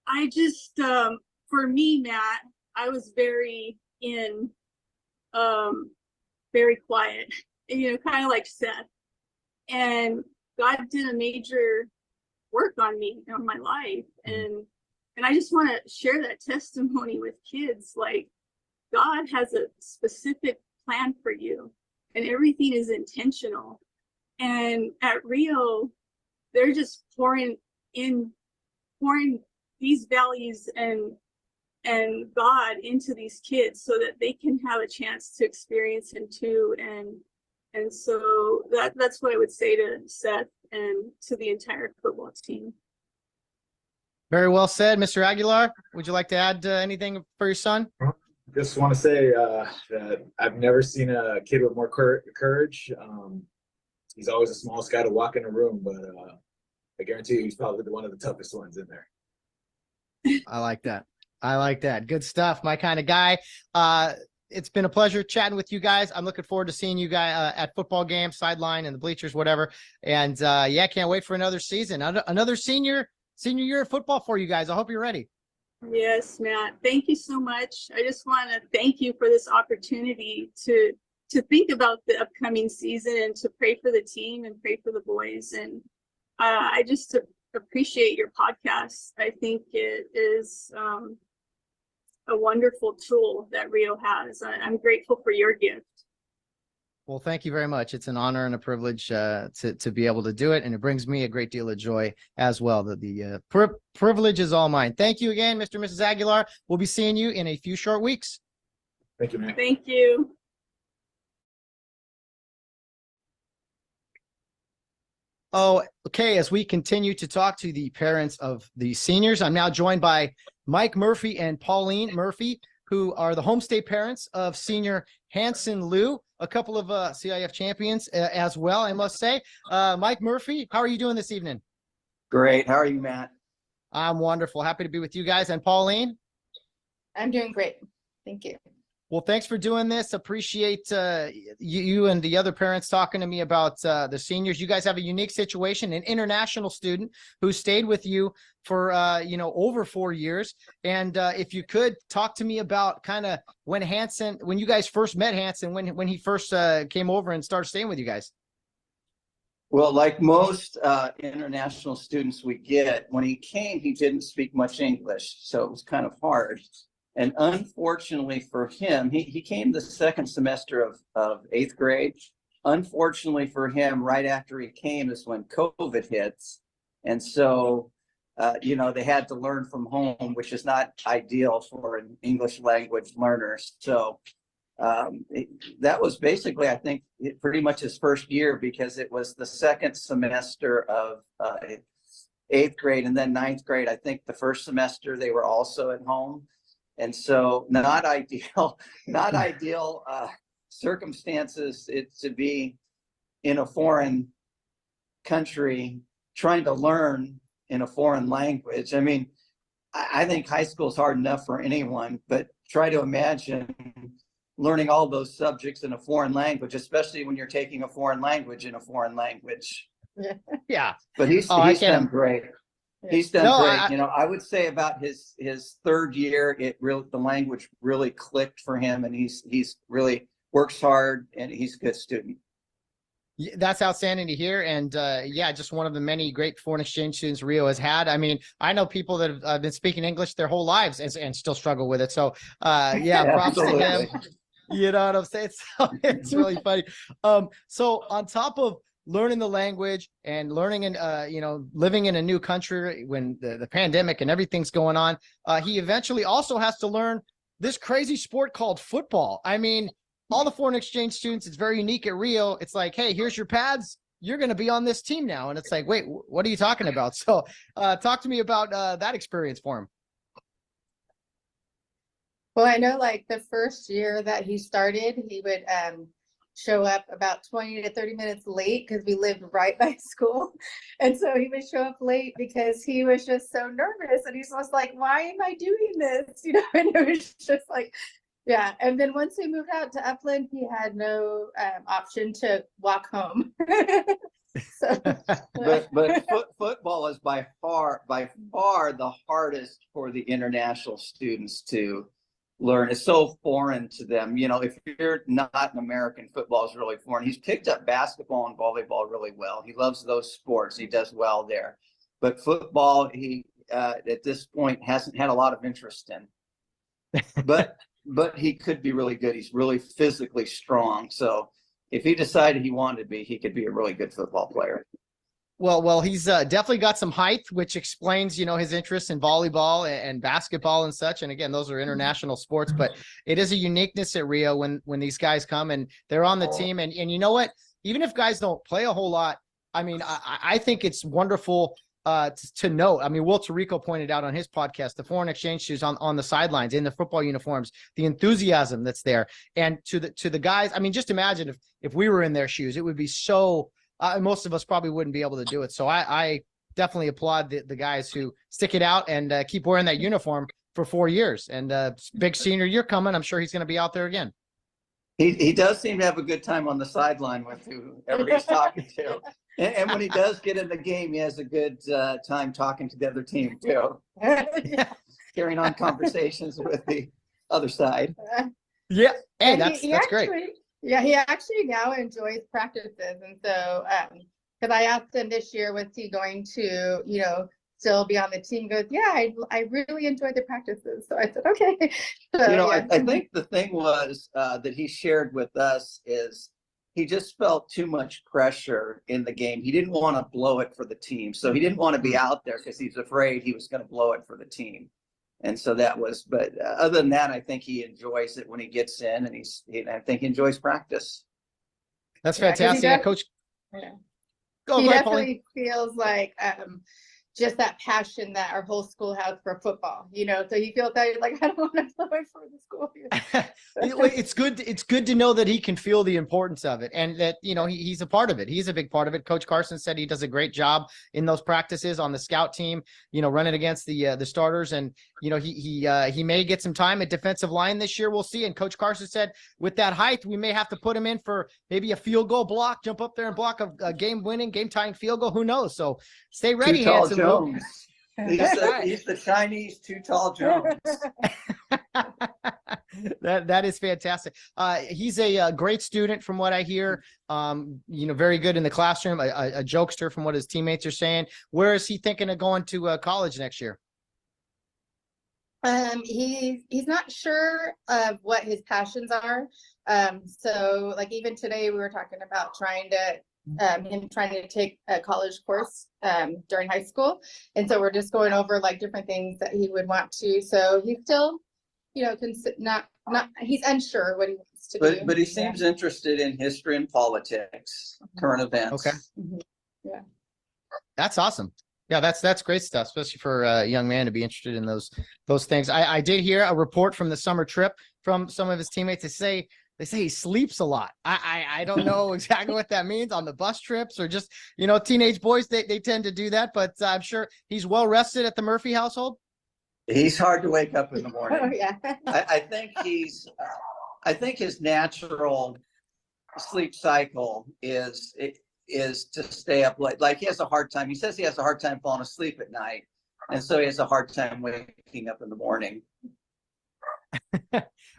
I just, for me, Matt, I was very quiet, kind of like Seth. And God did a major work on me, on my life. And I just want to share that testimony with kids. Like, God has a specific plan for you, and everything is intentional. And at Rio, they're just pouring these values and God into these kids so that they can have a chance to experience him too. And so that's what I would say to Seth and to the entire football team. Very well said, Mr. Aguilar. Would you like to add anything for your son? Just want to say that I've never seen a kid with more courage. He's always the smallest guy to walk in a room, but I guarantee you he's probably one of the toughest ones in there. I like that. Good stuff. My kind of guy. It's been a pleasure chatting with you guys. I'm looking forward to seeing you guys at football games, sideline, and the bleachers, whatever. And can't wait for another season, another senior year of football for you guys. I hope you're ready. Yes, Matt. Thank you so much. I just want to thank you for this opportunity to think about the upcoming season and to pray for the team and pray for the boys. And I just appreciate your podcast. I think it is a wonderful tool that Rio has. I'm grateful for your gift. Well, thank you very much. It's an honor and a privilege to be able to do it, and it brings me a great deal of joy as well. The privilege is all mine. Thank you again, Mr. and Mrs. Aguilar. We'll be seeing you in a few short weeks. Thank you, man. Thank you. Oh, okay. As we continue to talk to the parents of the seniors, I'm now joined by Mike Murphy and Pauline Murphy, who are the home state parents of senior Hanson Liu, a couple of CIF champions as well, I must say. Mike Murphy, how are you doing this evening? Great. How are you, Matt? I'm wonderful. Happy to be with you guys. And Pauline? I'm doing great. Thank you. Well, thanks for doing this. Appreciate you and the other parents talking to me about the seniors. You guys have a unique situation, an international student who stayed with you for, over 4 years. And if you could talk to me about kind of when you guys first met Hanson, when he first came over and started staying with you guys. Well, like most international students we get, when he came, he didn't speak much English, so it was kind of hard. And unfortunately for him, he came the second semester of 8th grade. Unfortunately for him, right after he came is when COVID hits. And so, they had to learn from home, which is not ideal for an English language learner. So that was basically, I think, pretty much his first year, because it was the second semester of 8th grade, and then 9th grade. I think the first semester they were also at home. And so not ideal circumstances to be in a foreign country trying to learn in a foreign language. I mean, I think high school is hard enough for anyone, but try to imagine learning all those subjects in a foreign language, especially when you're taking a foreign language in a foreign language. Yeah. But he's done great. He's done No, great. I would say about his third year, the language really clicked for him, and he's really works hard, and he's a good student. That's outstanding to hear. And just one of the many great foreign exchange students Rio has had. I mean, I know people that have been speaking English their whole lives and still struggle with it. So props to him. You know what I'm saying? So it's really funny. So on top of learning the language and learning and living in a new country when the pandemic and everything's going on, he eventually also has to learn this crazy sport called football. I mean, all the foreign exchange students, it's very unique at Rio. It's like, hey, here's your pads. You're going to be on this team now. And it's like, wait, what are you talking about? So talk to me about that experience for him. Well, I know like the first year that he started, he would show up about 20 to 30 minutes late because we lived right by school. And so he would show up late because he was just so nervous. And he was like, why am I doing this? And it was just like, yeah. And then once we moved out to Upland, he had no option to walk home. But football is by far the hardest for the international students to learn. It's so foreign to them. If you're not an American, football is really foreign. He's picked up basketball and volleyball really well. He loves those sports. He does well there. But football, he at this point hasn't had a lot of interest in. But he could be really good. He's really physically strong. So if he decided he wanted to be, he could be a really good football player. Well, he's definitely got some height, which explains, his interest in volleyball and basketball and such. And again, those are international sports, but it is a uniqueness at Rio when these guys come and they're on the team. And you know what? Even if guys don't play a whole lot, I mean, I think it's wonderful to note. I mean, Will Tirico pointed out on his podcast, the foreign exchange students on the sidelines in the football uniforms, the enthusiasm that's there. And to the guys, I mean, just imagine if we were in their shoes, it would be so most of us probably wouldn't be able to do it. So I definitely applaud the guys who stick it out and keep wearing that uniform for 4 years. And big senior year coming, I'm sure he's going to be out there again. He does seem to have a good time on the sideline with whoever he's talking to. And when he does get in the game, he has a good time talking to the other team too. Carrying on conversations with the other side. Yeah. Hey, And that's great. Yeah, he actually now enjoys practices. And so, because I asked him this year, was he going to, still be on the team? He goes, yeah, I really enjoyed the practices. So I said, okay. So, yeah. I think the thing was that he shared with us is he just felt too much pressure in the game. He didn't want to blow it for the team. So he didn't want to be out there because he's afraid he was going to blow it for the team. And so that was, but other than that, I think he enjoys it when he gets in, and I think he enjoys practice. That's fantastic. Coach. Yeah. Go He ahead, definitely feels like just that passion that our whole school has for football, so he feels that like, I don't want to play for the school here. It's good to know that he can feel the importance of it, and that he's a part of it. He's a big part of it. Coach Carson said he does a great job in those practices on the scout team, running against the starters, and he may get some time at defensive line this year. We'll see. And Coach Carson said with that height, we may have to put him in for maybe a field goal block, jump up there and block a game tying field goal. Who knows? So stay ready, Hanson. Jones. He's the Chinese Too Tall Jones. That is fantastic. He's a great student from what I hear. Very good in the classroom, a jokester from what his teammates are saying. Where is he thinking of going to college next year? He's not sure of what his passions are. So like even today we were talking about him trying to take a college course during high school, and so we're just going over like different things that he would want to. So he's still, not he's unsure what he wants to do. But he seems interested in history and politics, current events. Okay. Mm-hmm. Yeah, that's awesome. Yeah, that's great stuff, especially for a young man to be interested in those things. I did hear a report from the summer trip from some of his teammates. They say he sleeps a lot. I don't know exactly what that means on the bus trips or just, teenage boys, they tend to do that, but I'm sure he's well rested at the Murphy household. He's hard to wake up in the morning. Oh, yeah. I think his natural sleep cycle is to stay up late. Like he has a hard time. He says he has a hard time falling asleep at night, And so he has a hard time waking up in the morning.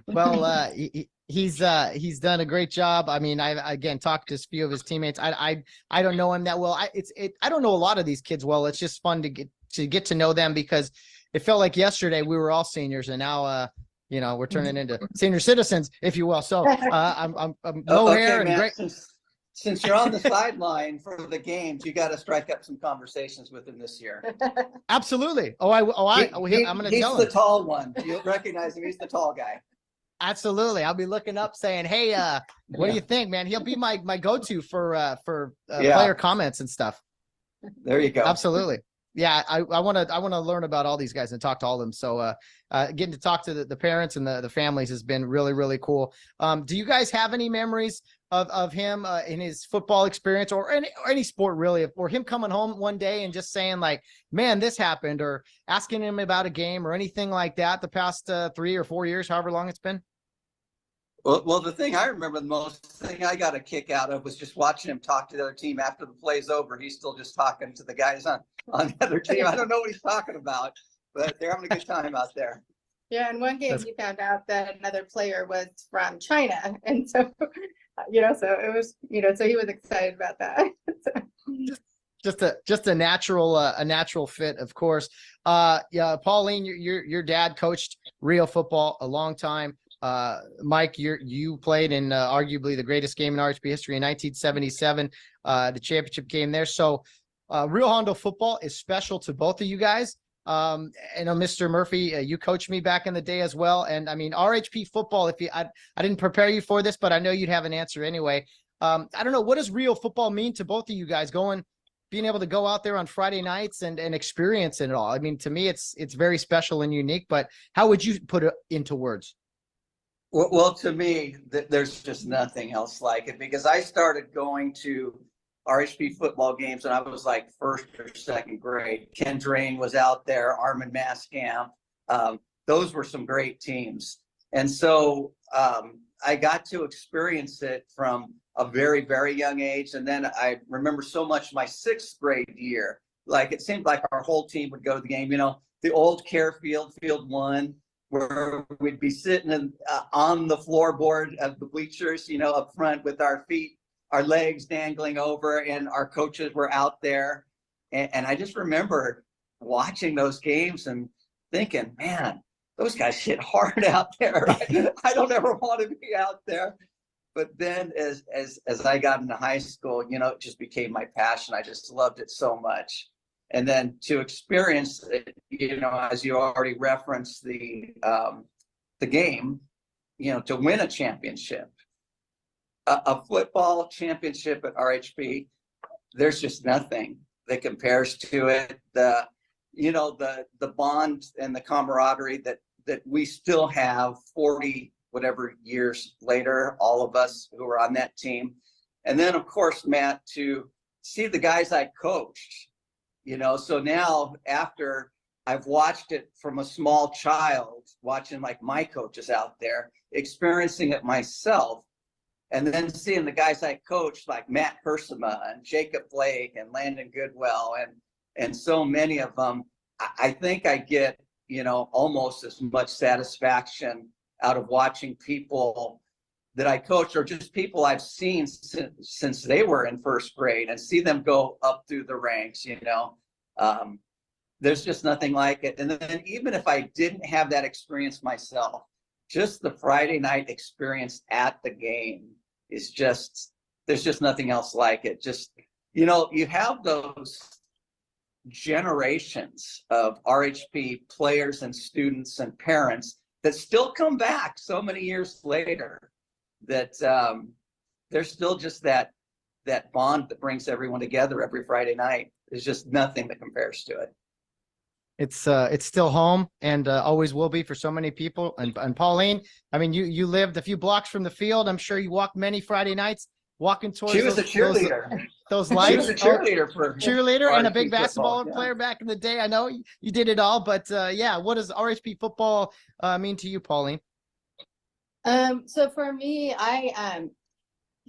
Well, he's done a great job. I mean, I again talked to a few of his teammates. I don't know him that well. I don't know a lot of these kids well. It's just fun to get to know them, because it felt like yesterday we were all seniors, and now we're turning into senior citizens, if you will. So I'm no hair and Matt, great. Since you're on the sideline for the games, you got to strike up some conversations with him this year. Absolutely. I'm going to tell him. He's the tall one. You'll recognize him. He's the tall guy. Absolutely. I'll be looking up saying, hey, what do you think, man? He'll be my go-to for player comments and stuff. There you go. Absolutely. Yeah. I want to learn about all these guys and talk to all of them. So getting to talk to the parents and the families has been really, really cool. Do you guys have any memories of him in his football experience, or any sport really, or him coming home one day and just saying like, man, this happened, or asking him about a game or anything like that the past 3 or 4 years, however long it's been? Well, the thing I remember the most, thing I got a kick out of was just watching him talk to the other team after the play's over. He's still just talking to the guys on the other team. I don't know what he's talking about, but they're having a good time out there. Yeah, in one game he found out that another player was from China, and so so it was so he was excited about that. Just a natural fit, of course. Yeah, Pauline, your dad coached Rio football a long time. Mike, you played in arguably the greatest game in RHP history in 1977, the championship game there. So Rio Hondo football is special to both of you guys. I know Mr. Murphy, you coached me back in the day as well. And I mean, RHP football, I didn't prepare you for this, but I know you'd have an answer anyway. I don't know, what does Rio football mean to both of you guys, being able to go out there on Friday nights and experience it all? I mean, to me, it's very special and unique, but how would you put it into words? Well, to me, there's just nothing else like it, because I started going to RHP football games when I was like first or second grade. Ken Drain was out there, Armin Mascamp. Those were some great teams. And so I got to experience it from a very, very young age. And then I remember so much my sixth grade year, like it seemed like our whole team would go to the game, the old Care Field, Field 1, where we'd be sitting on the floorboard of the bleachers, up front with our feet, our legs dangling over, and our coaches were out there. And I just remember watching those games and thinking, man, those guys hit hard out there. I don't ever want to be out there. But then as I got into high school, it just became my passion. I just loved it so much. And then to experience it, as you already referenced the game, to win a championship, a football championship at RHP, there's just nothing that compares to it. The bond and the camaraderie that we still have 40 whatever years later, all of us who were on that team. And then of course, Matt, to see the guys I coached, so now after I've watched it from a small child, watching like my coaches out there, experiencing it myself, and then seeing the guys I coached like Matt Hersema and Jacob Blake and Landon Goodwell and so many of them, I think I get, almost as much satisfaction out of watching people that I coach, or just people I've seen since they were in first grade, and see them go up through the ranks. There's just nothing like it. And then even if I didn't have that experience myself, just the Friday night experience at the game is there's just nothing else like it. Just, you have those generations of RHP players and students and parents that still come back so many years later, that there's still just that bond that brings everyone together every Friday night. There's just nothing that compares to it. It's still home, and always will be for so many people. And Pauline, I mean, you lived a few blocks from the field. I'm sure you walked many Friday nights walking towards. She was a cheerleader. Those lights. She was a cheerleader and a big basketball player back in the day. I know you did it all, but what does RHP football mean to you, Pauline? So for me,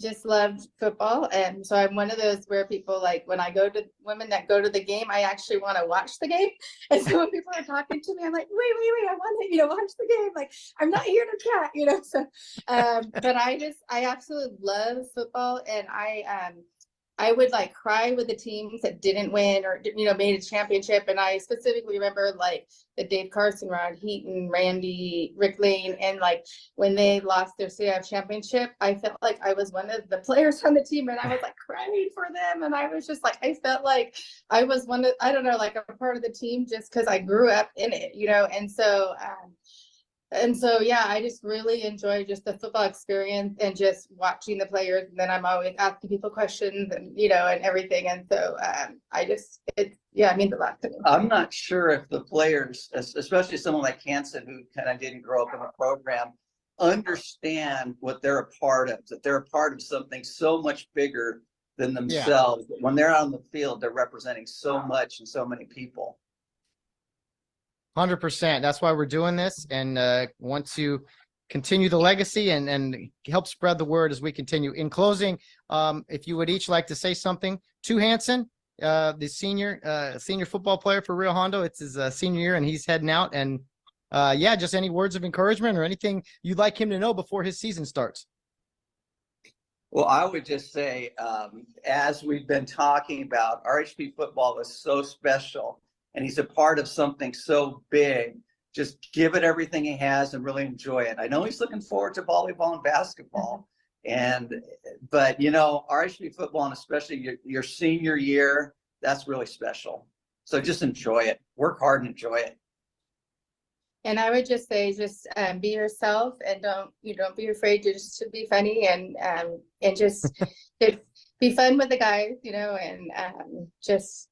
just loved football. And so I'm one of those where people like when I go to women that go to the game, I actually want to watch the game. And so when people are talking to me, I'm like, wait, I want to, watch the game. Like, I'm not here to chat, so, but I absolutely love football. And I would like cry with the teams that didn't win or, made a championship. And I specifically remember like the Dave Carson, Rod Heaton, Randy, Rick Lane. And like when they lost their CIF championship, I felt like I was one of the players on the team and I was like crying for them. And I was just like, I felt like I was I don't know, like a part of the team just because I grew up in it, And so, yeah, I just really enjoy just the football experience and just watching the players. And then I'm always asking people questions and, and everything. And so it means a lot to me. I'm not sure if the players, especially someone like Hanson, who kind of didn't grow up in a program, understand what they're a part of, that they're a part of something so much bigger than themselves. Yeah. When they're on the field, they're representing so much and so many people. 100%. That's why we're doing this, and want to continue the legacy and help spread the word as we continue. In closing, if you would each like to say something to Hanson, the senior football player for Rio Hondo. It's his senior year, and he's heading out. And just any words of encouragement or anything you'd like him to know before his season starts. Well, I would just say, as we've been talking about, RHP football is so special. And he's a part of something so big. Just give it everything he has and really enjoy it. I know he's looking forward to volleyball and basketball, but RHP football, and especially your senior year, that's really special. So just enjoy it. Work hard and enjoy it. And I would just say, be yourself and don't be afraid to be funny and just be fun with the guys, and just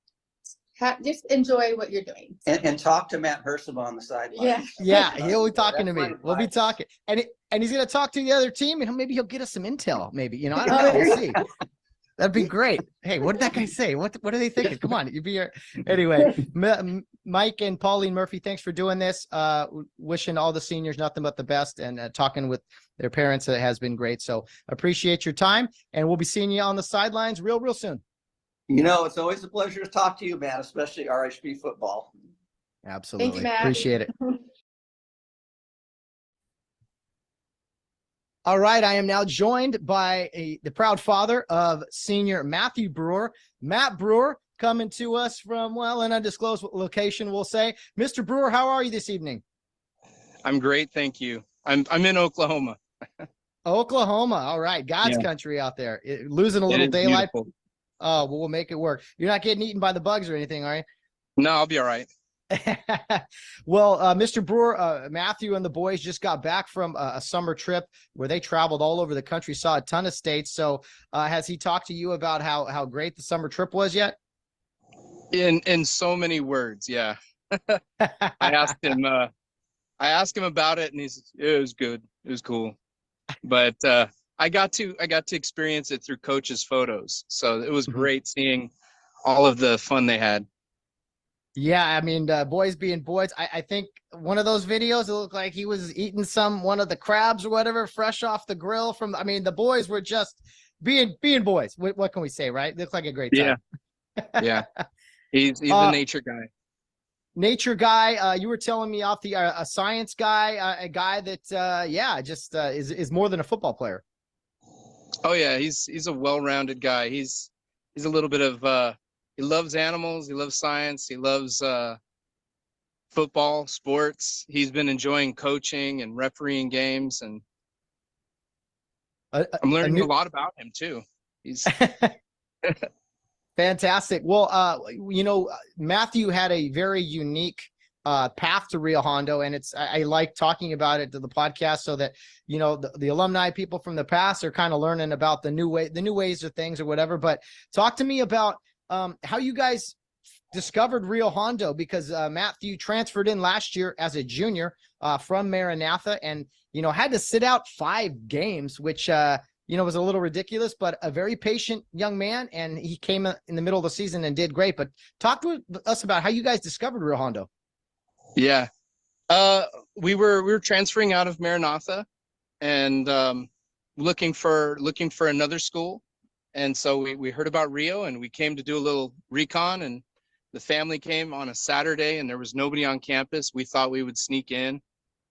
enjoy what you're doing. And talk to Matt Hersema on the sideline. Yeah, he'll be talking to me. We'll be talking. And he's going to talk to the other team, and maybe he'll get us some intel. Maybe, I don't know. We'll see. That'd be great. Hey, what did that guy say? What are they thinking? Come on, you be here. Anyway, Mike and Pauline Murphy, thanks for doing this. Wishing all the seniors nothing but the best, and talking with their parents has been great. So appreciate your time, and we'll be seeing you on the sidelines real soon. It's always a pleasure to talk to you, man, especially RHP football. Absolutely. Thank you, Matt. Appreciate it. All right. I am now joined by the proud father of senior Matthew Brewer, Matt Brewer, coming to us from, an undisclosed location, we'll say. Mr. Brewer, how are you this evening? I'm great. Thank you. I'm in Oklahoma. Oklahoma. All right. God's country out there. Losing a little daylight. Beautiful. Oh, well, we'll make it work. You're not getting eaten by the bugs or anything, are you? No, I'll be all right. Well, Mr. Brewer, Matthew and the boys just got back from a summer trip where they traveled all over the country, saw a ton of states. So has he talked to you about how great the summer trip was yet? In so many words, yeah. I asked him about it, and it was good. It was cool. But I got to experience it through coach's photos. So it was great seeing all of the fun they had. Yeah, I mean, boys being boys. I think one of those videos, it looked like he was eating one of the crabs or whatever, fresh off the grill the boys were just being boys. What can we say, right? Looked like a great time. Yeah. He's a nature guy. Nature guy. You were telling me off a science guy, a guy that, is more than a football player. Oh yeah. He's a well-rounded guy. He's a little bit of, he loves animals. He loves science. He loves football, sports. He's been enjoying coaching and refereeing games, and I'm learning a lot about him too. He's fantastic. Well, Matthew had a very unique path to Rio Hondo, and I like talking about it to the podcast so that the alumni people from the past are kind of learning about the new ways of things or whatever. But talk to me about how you guys discovered Rio Hondo, because Matthew transferred in last year as a junior from Maranatha, and had to sit out 5 games, which was a little ridiculous, but a very patient young man, and he came in the middle of the season and did great. But talk to us about how you guys discovered Rio Hondo. Yeah, we were transferring out of Maranatha, and looking for another school. And so we heard about Rio, and we came to do a little recon, and the family came on a Saturday and there was nobody on campus. We thought we would sneak in.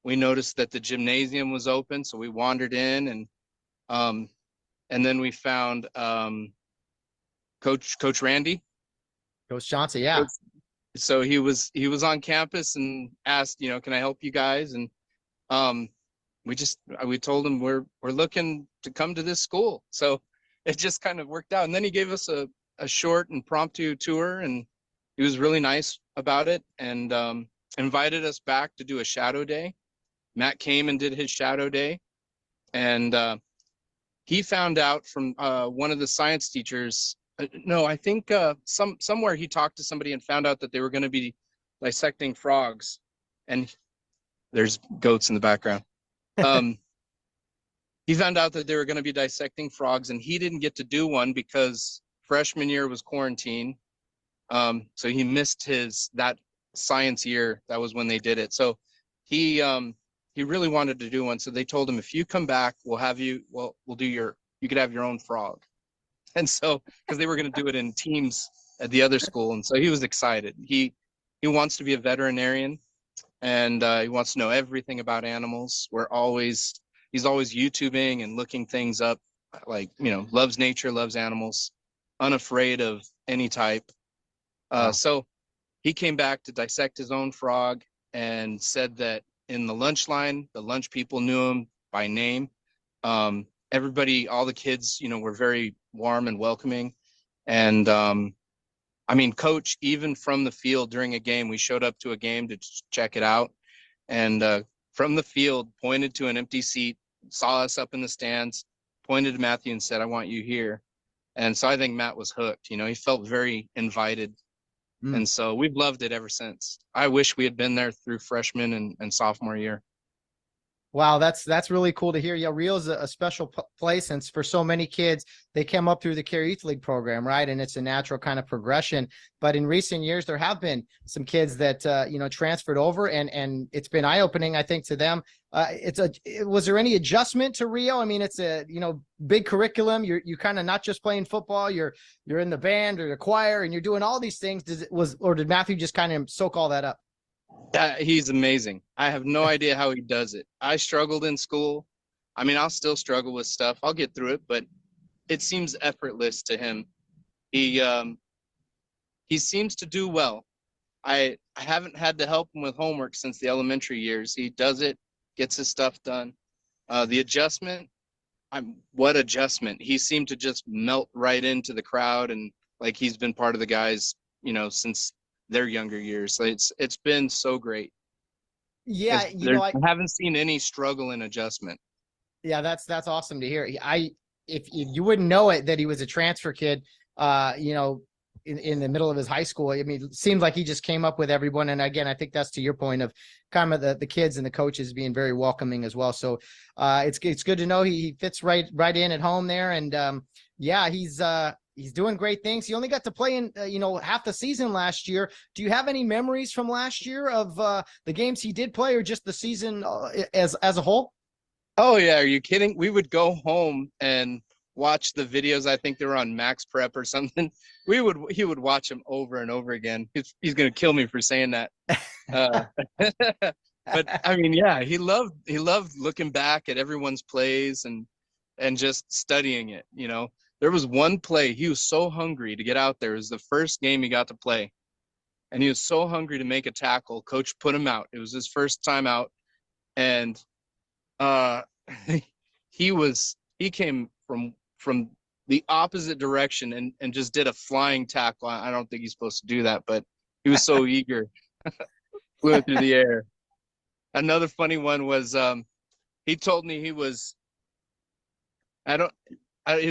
We noticed that the gymnasium was open, so we wandered in, and then we found Coach Randy. Coach Chauncey, yeah. So he was on campus and asked, can I help you guys? And we told him we're looking to come to this school. So it just kind of worked out. And then he gave us a short impromptu tour, and he was really nice about it, and invited us back to do a shadow day. Matt came and did his shadow day, and he found out from one of the science teachers. No, I think somewhere he talked to somebody and found out that they were going to be dissecting frogs, and there's goats in the background. He found out that they were going to be dissecting frogs, and he didn't get to do one because freshman year was quarantine. So he missed that science year. That was when they did it. So he really wanted to do one. So they told him, if you come back, we'll do you could have your own frog. And so, because they were going to do it in teams at the other school. And so he was excited. He wants to be a veterinarian, and he wants to know everything about animals. He's always YouTubing and looking things up, like, loves nature, loves animals, unafraid of any type. So he came back to dissect his own frog, and said that in the lunch line, the lunch people knew him by name. Everybody, all the kids, were very warm and welcoming. And Coach, even from the field during a game, we showed up to a game to check it out. And from the field, pointed to an empty seat, saw us up in the stands, pointed to Matthew and said, "I want you here." And so I think Matt was hooked. He felt very invited. And so we've loved it ever since. I wish we had been there through freshman and sophomore year. Wow, that's really cool to hear. Yeah, Rio's a special place, and for so many kids, they came up through the Care Youth League program, right? And it's a natural kind of progression. But in recent years, there have been some kids that transferred over, and it's been eye-opening, I think, to them. Was there any adjustment to Rio? I mean, it's a big curriculum. You kind of not just playing football. You're in the band or the choir, and you're doing all these things. Did Matthew just kind of soak all that up? He's amazing. I have no idea how he does it. I struggled in school. I'll still struggle with stuff. I'll get through it, but it seems effortless to him. He seems to do well. I haven't had to help him with homework since the elementary years. He does it, gets his stuff done. The adjustment, what adjustment? He seemed to just melt right into the crowd, and like he's been part of the guys, since their younger years. So it's been so great. Yeah, I haven't seen any struggle in adjustment. Yeah, that's awesome to hear. If you wouldn't know it that he was a transfer kid, in the middle of his high school. It seems like he just came up with everyone. And again, I think that's to your point of kind of the kids and the coaches being very welcoming as well. So it's good to know he fits right in at home there. And he's doing great things. He only got to play in, half the season last year. Do you have any memories from last year of the games he did play, or just the season as a whole? Oh yeah. Are you kidding? We would go home and watch the videos. I think they were on Max Prep or something. He would watch them over and over again. He's going to kill me for saying that. But he loved looking back at everyone's plays and just studying it. There was one play, he was so hungry to get out there. It was the first game he got to play, and he was so hungry to make a tackle. Coach put him out. It was his first time out, and he came from the opposite direction and just did a flying tackle. I don't think he's supposed to do that, but he was so eager. Flew through the air. Another funny one was he told me he was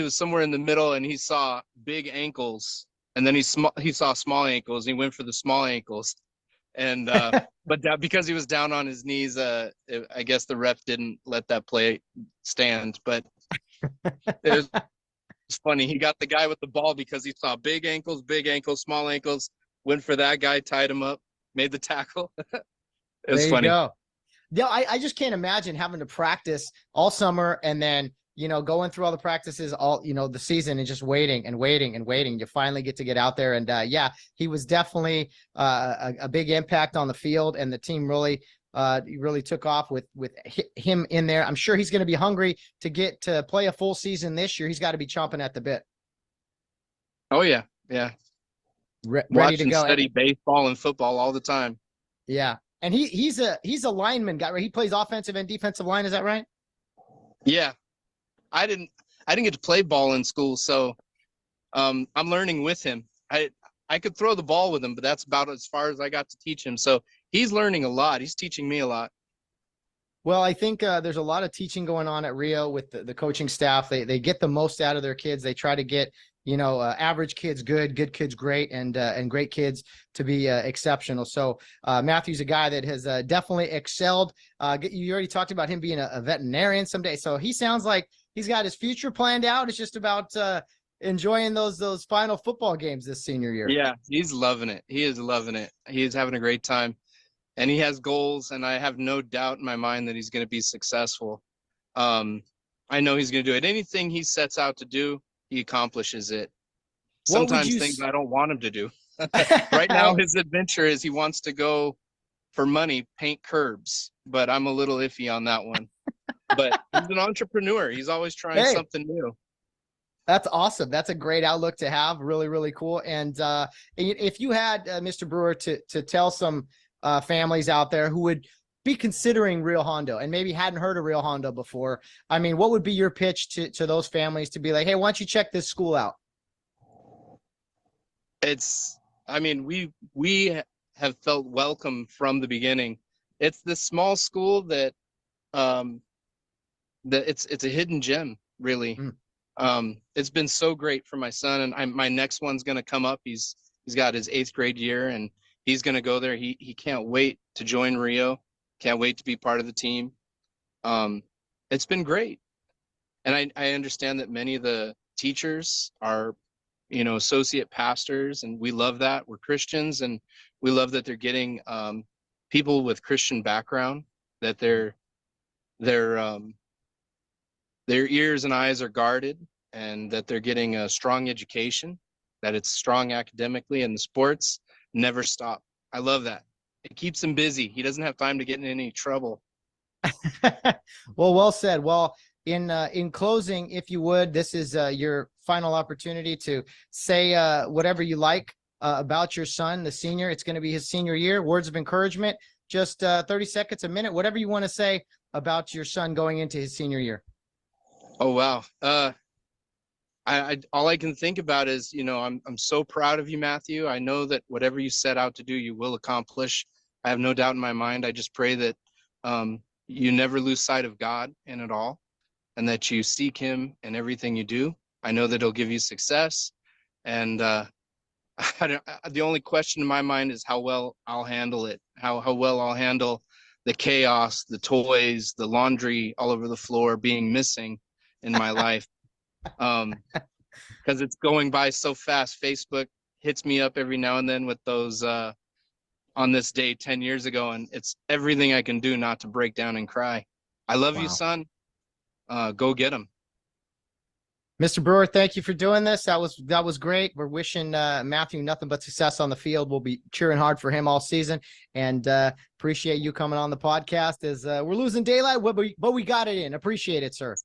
somewhere in the middle, and he saw big ankles, and then he saw small ankles, and he went for the small ankles. And but because he was down on his knees, I guess the ref didn't let that play stand. But it was funny. He got the guy with the ball because he saw big ankles, small ankles, went for that guy, tied him up, made the tackle. It was funny. Go. Yeah, I just can't imagine having to practice all summer and then going through all the practices, all, the season, and just waiting and waiting and waiting. You finally get to get out there. And he was definitely a big impact on the field, and the team really took off with him in there. I'm sure he's going to be hungry to get to play a full season this year. He's got to be chomping at the bit. Oh yeah. Yeah. Ready to go. Study baseball and football all the time. Yeah. And he's a lineman guy, right? He plays offensive and defensive line. Is that right? Yeah. I didn't get to play ball in school, so I'm learning with him. I could throw the ball with him, but that's about as far as I got to teach him. So he's learning a lot. He's teaching me a lot. Well, I think there's a lot of teaching going on at Rio with the coaching staff. They get the most out of their kids. They try to get, average kids good kids great, and great kids to be exceptional. So Matthew's a guy that has definitely excelled. You already talked about him being a veterinarian someday. So he sounds like he's got his future planned out. It's just about enjoying those final football games this senior year. Yeah, he's loving it. He is loving it. He is having a great time, and he has goals, and I have no doubt in my mind that he's going to be successful. I know he's going to do it. Anything he sets out to do, he accomplishes it. Sometimes things I don't want him to do. Right now, his adventure is he wants to go for money, paint curbs, but I'm a little iffy on that one. But he's an entrepreneur. He's always trying something new. That's awesome. That's a great outlook to have. Really, really cool. And if you had Mr. Brewer to tell some families out there who would be considering Rio Hondo and maybe hadn't heard of Rio Hondo before, I mean, what would be your pitch to those families to be like, hey, why don't you check this school out? We have felt welcome from the beginning. It's this small school that it's a hidden gem, really. It's been so great for my son, and my next one's going to come up. He's got his 8th grade year, and he's going to go there. He can't wait to join Rio. Can't wait to be part of the team. It's been great. And I understand that many of the teachers are, associate pastors, and we love that. We're Christians, and we love that they're getting people with Christian background, that their ears and eyes are guarded, and that they're getting a strong education, that it's strong academically, and the sports never stop. I love that. It keeps him busy. He doesn't have time to get in any trouble. Well said. Well, in closing, if you would, this is your final opportunity to say whatever you like about your son, the senior. It's going to be his senior year. Words of encouragement, just 30 seconds, a minute, whatever you want to say about your son going into his senior year. Oh, wow. All I can think about is, I'm so proud of you, Matthew. I know that whatever you set out to do, you will accomplish. I have no doubt in my mind. I just pray that you never lose sight of God in it all, and that you seek him in everything you do. I know that he'll give you success. And the only question in my mind is how well I'll handle it, how well I'll handle the chaos, the toys, the laundry all over the floor being missing in my life. Because it's going by so fast. Facebook hits me up every now and then with those on this day 10 years ago, and it's everything I can do not to break down and cry. I love you, son. Go get him. Mr. Brewer, thank you for doing this. That was great. We're wishing Matthew nothing but success on the field. We'll be cheering hard for him all season, and appreciate you coming on the podcast. As we're losing daylight, but we got it in. Appreciate it, sir.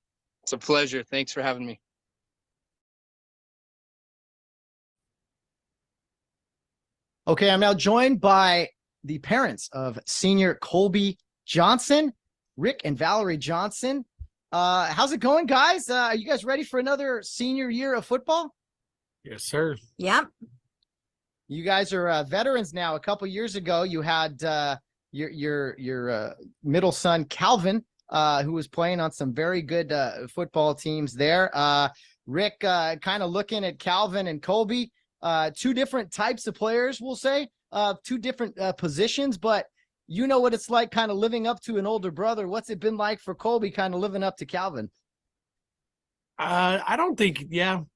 It's a pleasure. Thanks for having me. Okay, I'm now joined by the parents of senior Colby Johnson, Rick and Valerie Johnson. How's it going, guys? Are you guys ready for another senior year of football? Yes, sir. Yep. You guys are veterans now. A couple years ago, you had your middle son Calvin, who was playing on some very good football teams there. Rick, kind of looking at Calvin and Colby, two different types of players, we'll say, two different positions, but you know what it's like kind of living up to an older brother. What's it been like for Colby kind of living up to Calvin? I don't think,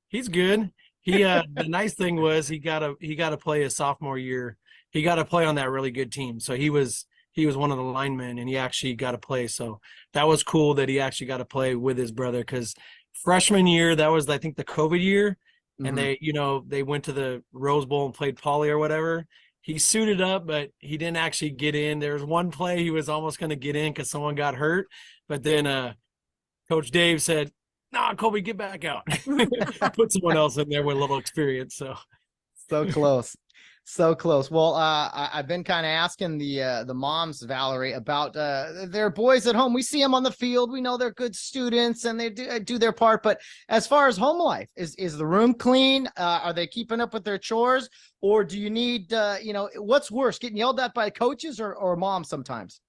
he's good. He the nice thing was he got to play his sophomore year. He got to play on that really good team. So he was he was one of the linemen and he actually got to play. So that was cool that he actually got to play with his brother, because freshman year, that was, I think, the COVID year. And they, you know, they went to the Rose Bowl and played Poly or whatever. He suited up, but he didn't actually get in. There was one play he was almost going to get in because someone got hurt. But then Coach Dave said, "Nah, Colby, get back out." Put someone else in there with a little experience. So close. So close. Well, I've been kind of asking the moms, Valerie, about their boys at home. We see them on the field. We know they're good students and they do their part. But as far as home life, is the room clean? Are they keeping up with their chores? Or do you need, you know, what's worse, getting yelled at by coaches or mom sometimes?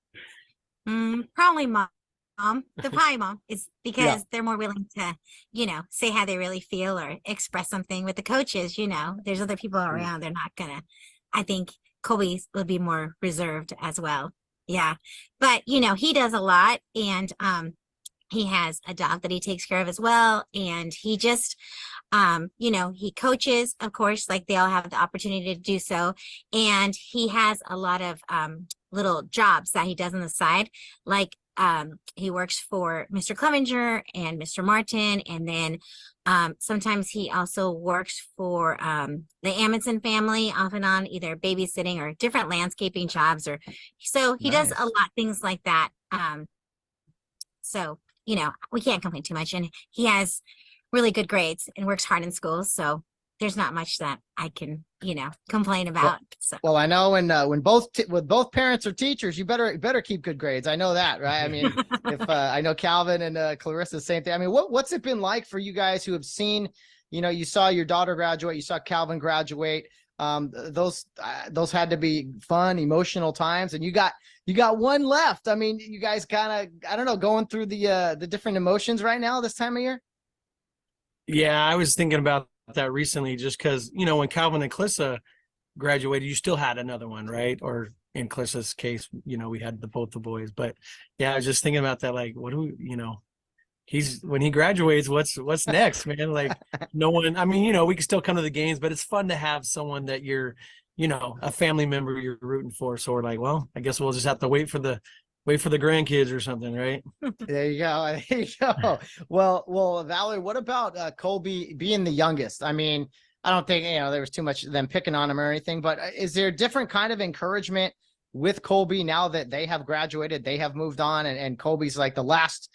Probably mom. Probably mom is because they're more willing to, you know, say how they really feel or express something. With the coaches, you know, there's other people around. They're not gonna. I think Colby would be more reserved as well. Yeah, but you know, he does a lot, and he has a dog that he takes care of as well, and he just you know, he coaches, of course, like they all have the opportunity to do so, and he has a lot of little jobs that he does on the side, like he works for Mr. Clevenger and Mr. Martin, and then sometimes he also works for the Amundsen family off and on, either babysitting or different landscaping jobs, or so he does a lot things like that. So you know, we can't complain too much, and he has really good grades and works hard in school, so there's not much that I can, you know, complain about. Well, I know when both parents are teachers, you better keep good grades. I know that, right? I mean, if I know Calvin and Clarissa, same thing. I mean, what's it been like for you guys who have seen, you know, you saw your daughter graduate, you saw Calvin graduate. Those had to be fun, emotional times, and you got one left. I mean, you guys kind of, I don't know, going through the different emotions right now this time of year. Yeah, I was thinking about that recently, just because, you know, when Calvin and Clarissa graduated, you still had another one, right? Or in Clarissa's case, you know, we had both the boys. But yeah, I was just thinking about that, like, what do we, you know, when he graduates, what's next, man? Like, no one, I mean, you know, we can still come to the games, but it's fun to have someone that you're, you know, a family member you're rooting for. So we're like, well, I guess we'll just have to wait for the grandkids or something, right? There you go. There you go. Well, Valerie, what about Colby being the youngest? I mean, I don't think, you know, there was too much of them picking on him or anything, but is there a different kind of encouragement with Colby now that they have graduated, they have moved on, and Colby's like the last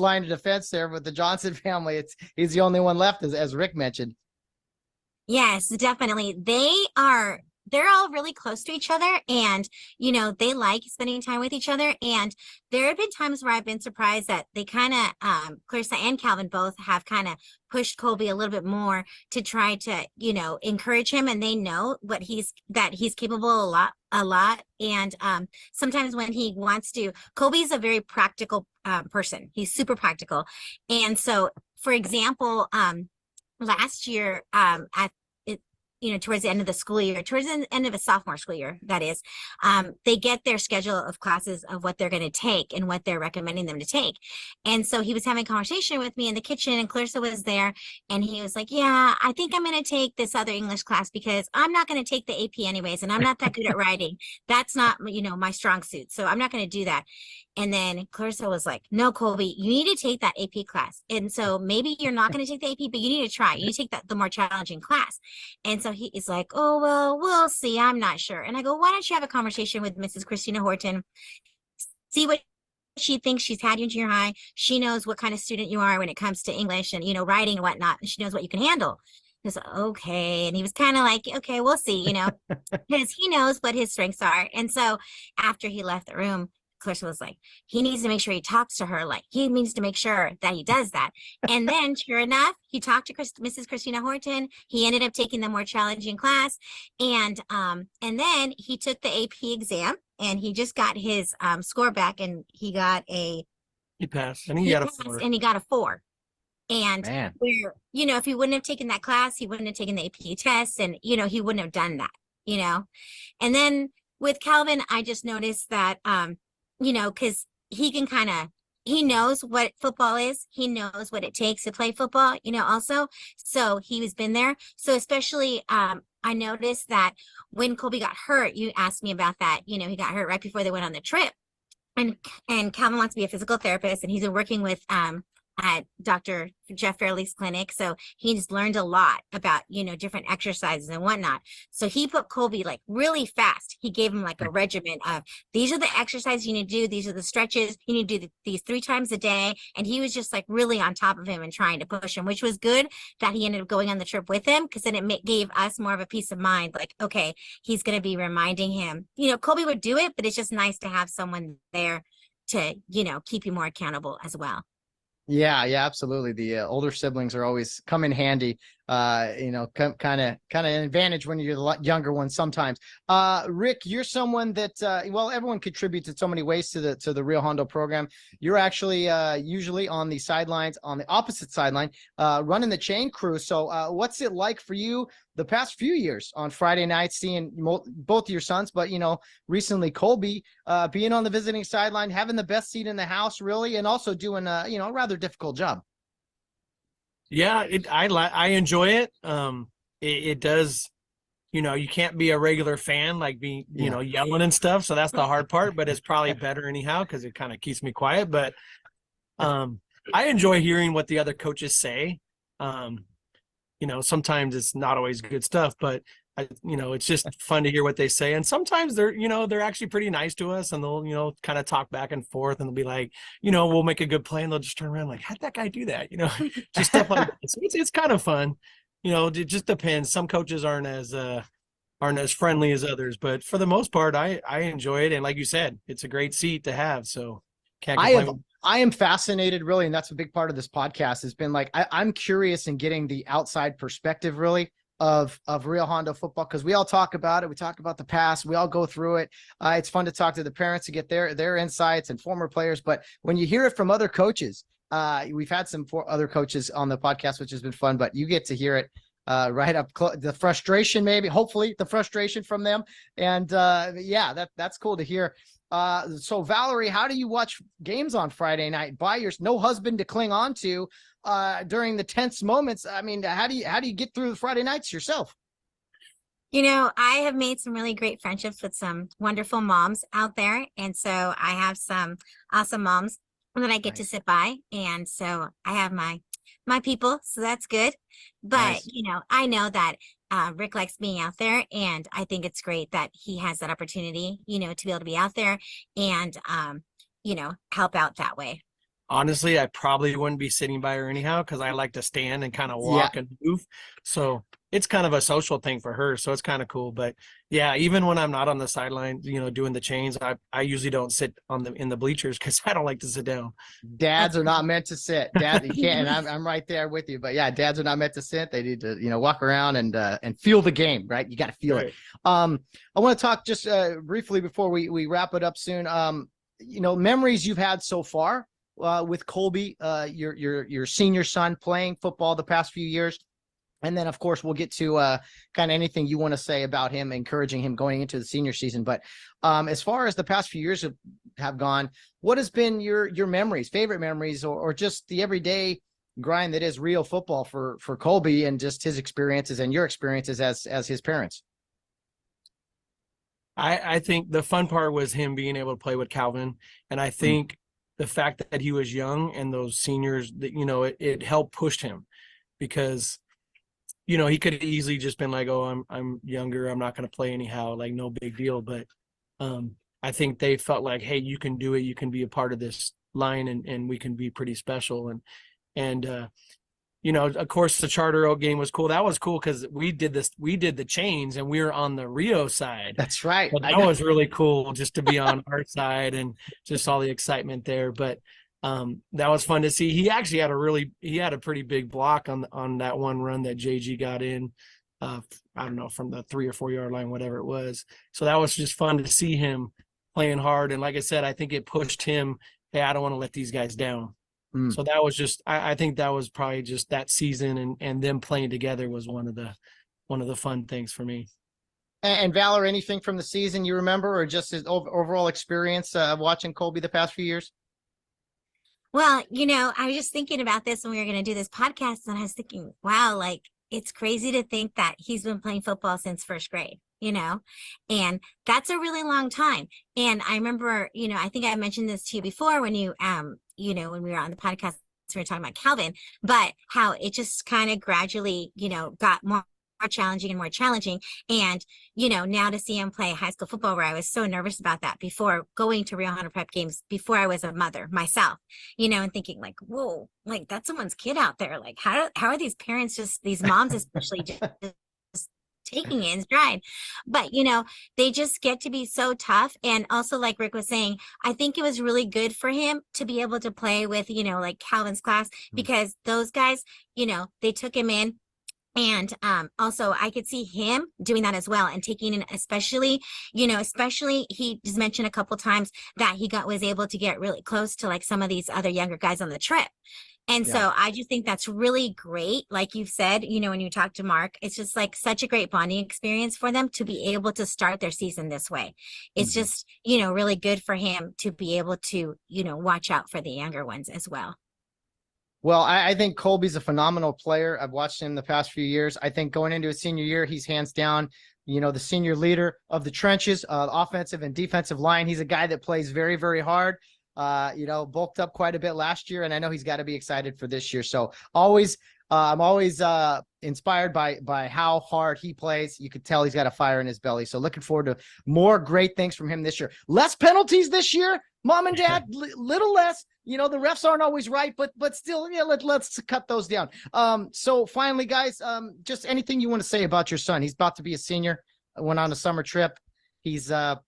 line of defense there with the Johnson family? He's the only one left, as Rick mentioned. Yes, definitely. They're all really close to each other, and you know, they like spending time with each other. And there have been times where I've been surprised that they kind of Clarissa and Calvin both have kind of pushed Colby a little bit more to try to, you know, encourage him, and they know that he's capable a lot. And sometimes when he wants to, Colby's a very practical person. He's super practical. And so, for example, last year you know, towards the end of the school year, towards the end of a sophomore school year, that is, they get their schedule of classes of what they're going to take and what they're recommending them to take. And so he was having a conversation with me in the kitchen, and Clarissa was there, and he was like, yeah, I think I'm going to take this other English class because I'm not going to take the AP anyways, and I'm not that good at writing. That's not, you know, my strong suit, so I'm not going to do that. And then Clarissa was like, no, Colby, you need to take that AP class. And so maybe you're not going to take the AP, but you need to try. You need to take the more challenging class. And so he is like, oh, well, we'll see. I'm not sure. And I go, why don't you have a conversation with Mrs. Christina Horton? See what she thinks. She's had you in junior high. She knows what kind of student you are when it comes to English and, you know, writing and whatnot. And she knows what you can handle. He was like, okay. And he was kind of like, okay, we'll see, you know, because he knows what his strengths are. And so after he left the room, Clarissa was like, he needs to make sure he talks to her. Like, he needs to make sure that he does that. And then sure enough, he talked to Mrs. Christina Horton. He ended up taking the more challenging class. And then he took the AP exam, and he just got his score back, and he passed, and he got a 4. And where, you know, if he wouldn't have taken that class, he wouldn't have taken the AP test, and, you know, he wouldn't have done that, you know. And then with Calvin, I just noticed that, you know, because he knows what football is. He knows what it takes to play football, you know, also. So he's been there. So especially I noticed that when Colby got hurt, you asked me about that. You know, he got hurt right before they went on the trip. And Calvin wants to be a physical therapist, and he's been working with at Dr. Jeff Fairley's clinic. So he's learned a lot about, you know, different exercises and whatnot. So he put Colby like really fast. He gave him like a regimen of, these are the exercises you need to do. These are the stretches you need to do these 3 times a day. And he was just like really on top of him and trying to push him, which was good that he ended up going on the trip with him, because then it gave us more of a peace of mind. Like, okay, he's going to be reminding him, you know, Colby would do it, but it's just nice to have someone there to, you know, keep you more accountable as well. Yeah, absolutely. The older siblings are always come in handy. You know, kind of an advantage when you're the younger one sometimes. Rick, you're someone that well, everyone contributes in so many ways to the Rio Hondo program. You're actually usually on the sidelines, on the opposite sideline, running the chain crew. So what's it like for you the past few years on Friday nights, seeing both your sons, but you know, recently Colby being on the visiting sideline, having the best seat in the house, really, and also doing you know, a rather difficult job. Yeah, I enjoy it. It does, you know, you can't be a regular fan, like you know, yelling and stuff. So that's the hard part, but it's probably better anyhow, because it kind of keeps me quiet. But I enjoy hearing what the other coaches say. You know, sometimes it's not always good stuff, but you know, it's just fun to hear what they say. And sometimes they're actually pretty nice to us, and they'll, you know, kind of talk back and forth, and they'll be like, you know, we'll make a good play, and they'll just turn around like, how'd that guy do that? You know, just stuff like that. So it's kind of fun. You know, it just depends. Some coaches aren't as friendly as others, but for the most part, I enjoy it. And like you said, it's a great seat to have. So can't complain. I am fascinated, really, and that's a big part of this podcast has been like, I'm curious in getting the outside perspective, really, of Rio Hondo football, because we all talk about it. We talk about the past. We all go through it. It's fun to talk to the parents to get their insights and former players. But when you hear it from other coaches, we've had some other coaches on the podcast, which has been fun, but you get to hear it right up the frustration, maybe, hopefully the frustration from them. And yeah, that's cool to hear. So Valerie, how do you watch games on Friday night by no husband to cling on to during the tense moments? I mean, how do you get through the Friday nights yourself? You know, I have made some really great friendships with some wonderful moms out there. And so I have some awesome moms that I get to sit by. And so I have my people, so that's good. But, you know, I know that Rick likes being out there, and I think it's great that he has that opportunity, you know, to be able to be out there and, you know, help out that way. Honestly, I probably wouldn't be sitting by her anyhow, because I like to stand and kind of walk and move. So it's kind of a social thing for her. So it's kind of cool. But yeah, even when I'm not on the sideline, you know, doing the chains, I usually don't sit in the bleachers, because I don't like to sit down. Dads are not meant to sit. Dad, you can't. And I'm right there with you. But yeah, dads are not meant to sit. They need to, you know, walk around and feel the game, right? You got to feel it. I want to talk just briefly before we wrap it up soon. You know, memories you've had so far with Colby, your senior son playing football the past few years. And then, of course, we'll get to kind of anything you want to say about him, encouraging him going into the senior season. But as far as the past few years have gone, what has been your memories, favorite memories, or just the everyday grind that is real football for Colby, and just his experiences and your experiences as his parents? I think the fun part was him being able to play with Calvin. And I think the fact that he was young and those seniors, that, you know, it helped push him, because you know, he could have easily just been like, oh, I'm younger, I'm not going to play anyhow, like no big deal. But I think they felt like, hey, you can do it, you can be a part of this line, and we can be pretty special. And you know, of course, the Charter Oak game was cool. That was cool because we did the chains, and we were on the Rio side. That's right. So that was really cool, just to be on our side and just all the excitement there. But that was fun to see. He actually had a pretty big block on that one run that JG got in, I don't know, from the 3 or 4 yard line, whatever it was. So that was just fun to see him playing hard. And like I said, I think it pushed him, hey, I don't want to let these guys down. So that was just, I think that was probably just that season, and them playing together was one of the fun things for me. And Valor, anything from the season you remember, or just his overall experience watching Colby the past few years? Well, you know, I was just thinking about this when we were going to do this podcast, and I was thinking, wow, like it's crazy to think that he's been playing football since first grade, and that's a really long time. And I remember, I think I mentioned this to you before when when we were on the podcast, we were talking about Calvin, but how it just kind of gradually, got more challenging and more challenging. And, now to see him play high school football, where I was so nervous about that before going to Rio Hondo Prep games, before I was a mother myself, and thinking like, whoa, like that's someone's kid out there. Like, how are these parents, these moms especially, just taking it in stride? But they just get to be so tough. And also, like Rick was saying, I think it was really good for him to be able to play with like Calvin's class, because those guys, they took him in. And also I could see him doing that as well, and taking in, especially he just mentioned a couple times that he was able to get really close to like some of these other younger guys on the trip. And so I just think that's really great. Like you've said, when you talk to Mark, it's just like such a great bonding experience for them to be able to start their season this way. It's just, really good for him to be able to, watch out for the younger ones as well. Well, I think Colby's a phenomenal player. I've watched him the past few years. I think going into his senior year, he's hands down, the senior leader of the trenches, offensive and defensive line. He's a guy that plays very, very hard. Bulked up quite a bit last year, and I know he's got to be excited for this year. So I'm always inspired by how hard he plays. You could tell he's got a fire in his belly. So looking forward to more great things from him this year. Less penalties this year, Mom and Dad, little less. The refs aren't always right, but still, let's cut those down. So finally, guys, just anything you want to say about your son. He's about to be a senior, went on a summer trip. He's got,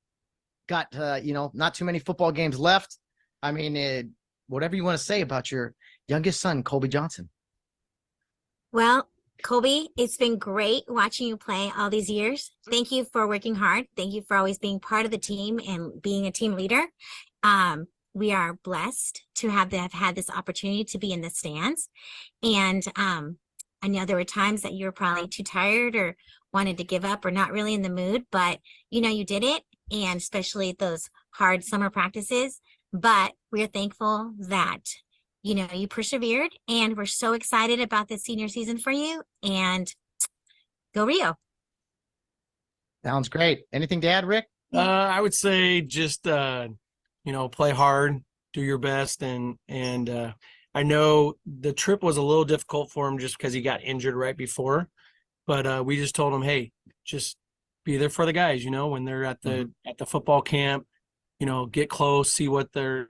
not too many football games left. I mean, whatever you want to say about your youngest son, Colby Johnson. Well, Colby, it's been great watching you play all these years. Thank you for working hard. Thank you for always being part of the team and being a team leader. We are blessed to have had this opportunity to be in the stands. And I know there were times that you were probably too tired or wanted to give up or not really in the mood, but you did it. And especially those hard summer practices. But we're thankful that you persevered, and we're so excited about this senior season for you. And go Rio. Sounds great. Anything to add, Rick? I would say just play hard, do your best, and I know the trip was a little difficult for him just because he got injured right before, but we just told him, hey, just be there for the guys, when they're at the football camp, get close, see what they're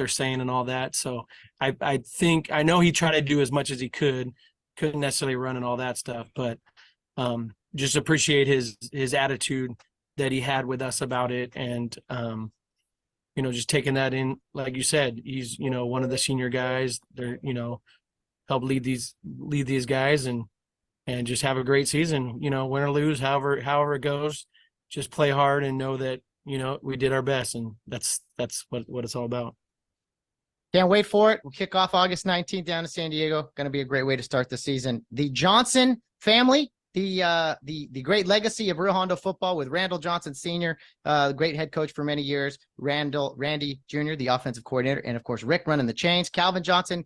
saying and all that. So I think, I know he tried to do as much as he couldn't necessarily run and all that stuff, but just appreciate his attitude that he had with us about it. And, just taking that in, like you said, he's, one of the senior guys. They're, help lead these guys and just have a great season, win or lose, however it goes, just play hard and know that, we did our best, and that's what it's all about. Can't wait for it. We'll kick off August 19th down in San Diego. Going to be a great way to start the season. The Johnson family, the great legacy of Rio Hondo football with Randall Johnson Sr., great head coach for many years, Randy Jr., the offensive coordinator, and of course, Rick running the chains, Calvin Johnson,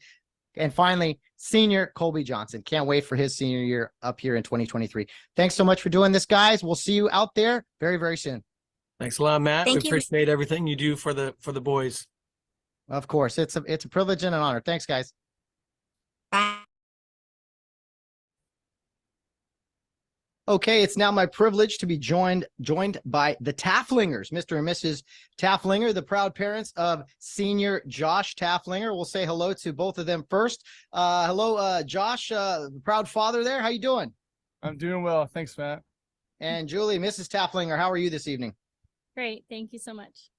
and finally, senior Colby Johnson. Can't wait for his senior year up here in 2023. Thanks so much for doing this, guys. We'll see you out there very, very soon. Thanks a lot, Matt. Thank we you. Appreciate everything you do for the boys. Of course, it's a privilege and an honor. Thanks, guys. Bye. Okay, it's now my privilege to be joined by the Tafflingers, Mr. and Mrs. Tafflinger, the proud parents of senior Josh Tafflinger. We'll say hello to both of them first. Hello, Josh, the proud father there. How you doing? I'm doing well. Thanks, Matt. And Julie, Mrs. Tafflinger, how are you this evening? Great. Thank you so much.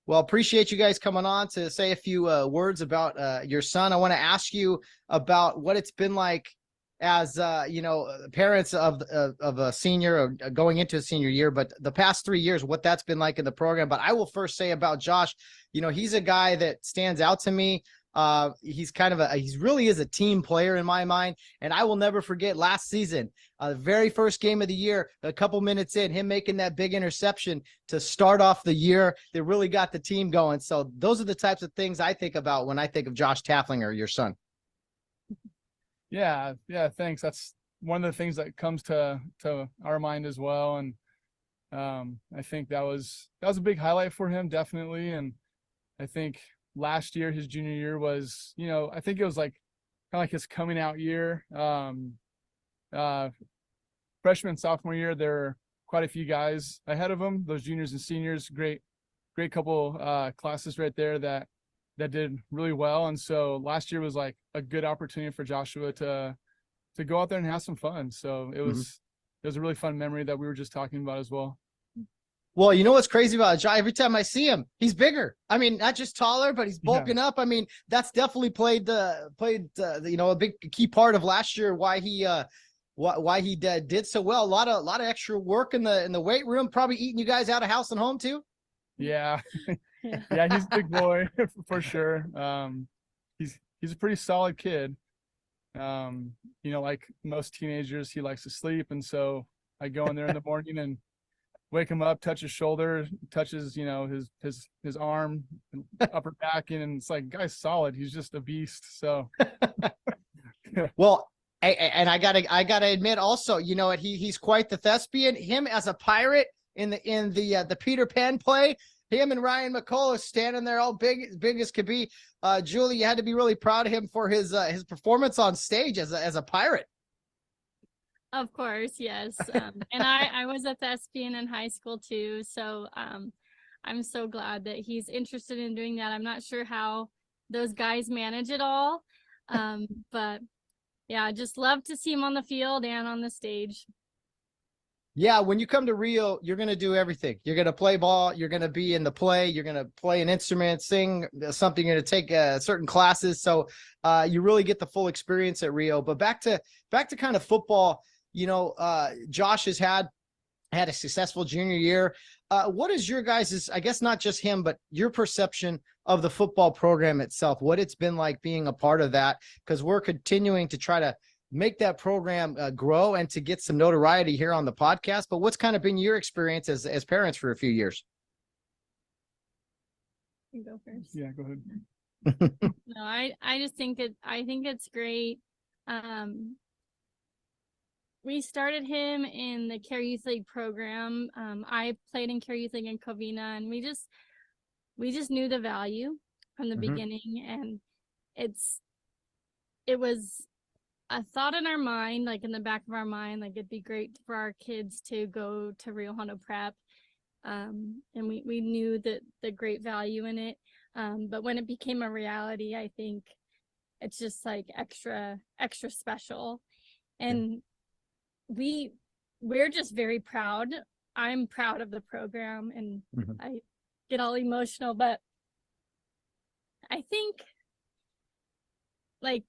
Well, appreciate you guys coming on to say a few words about your son. I want to ask you about what it's been like as parents of a senior or going into a senior year, but the past 3 years, what that's been like in the program. But I will first say about Josh, he's a guy that stands out to me. He's he really is a team player in my mind. And I will never forget last season, the very first game of the year, a couple minutes in, him making that big interception to start off the year that really got the team going. So those are the types of things I think about when I think of Josh Tafflinger, your son. Yeah. Thanks. That's one of the things that comes to our mind as well. And I think that was a big highlight for him, definitely. And I think last year, his junior year was, I think it was like kind of like his coming out year. Freshman, sophomore year, there were quite a few guys ahead of him, those juniors and seniors, great couple classes right there that did really well. And so last year was like a good opportunity for Joshua to go out there and have some fun. So it was a really fun memory that we were just talking about as well. Well, you know what's crazy about Josh? Every time I see him, he's bigger. I mean, not just taller, but he's bulking up. I mean, that's definitely played a big key part of last year why he did so well. A lot of extra work in the weight room, probably eating you guys out of house and home too. Yeah. Yeah, he's a big boy for sure. He's a pretty solid kid. Like most teenagers, he likes to sleep, and so I go in there in the morning and wake him up, touch his shoulder, touches his arm, upper back, and it's like, guy's solid. He's just a beast. So well, and I gotta admit also, he's quite the thespian. Him as a pirate in the Peter Pan play, him and Ryan McCullough standing there all big as could be. Julie, you had to be really proud of him for his performance on stage as a pirate. Of course, yes. And I was a thespian in high school too. So I'm so glad that he's interested in doing that. I'm not sure how those guys manage it all. But yeah, just love to see him on the field and on the stage. Yeah, when you come to Rio, you're going to do everything. You're going to play ball. You're going to be in the play. You're going to play an instrument, sing something. You're going to take certain classes. So you really get the full experience at Rio. But back to kind of football, Josh has had a successful junior year. What is your guys', I guess not just him, but your perception of the football program itself, what it's been like being a part of that? Because we're continuing to try to make that program grow and to get some notoriety here on the podcast. But what's kind of been your experience as parents for a few years? You go first. Yeah, go ahead. No, I just think it's great. We started him in the Care Youth League program. I played in Care Youth League in Covina, and we just knew the value from the beginning, and it was a thought in our mind, like in the back of our mind, like it'd be great for our kids to go to Rio Hondo Prep. And we knew that the great value in it. But when it became a reality, I think it's just like extra special. And we're just very proud. I'm proud of the program, and I get all emotional, but I think like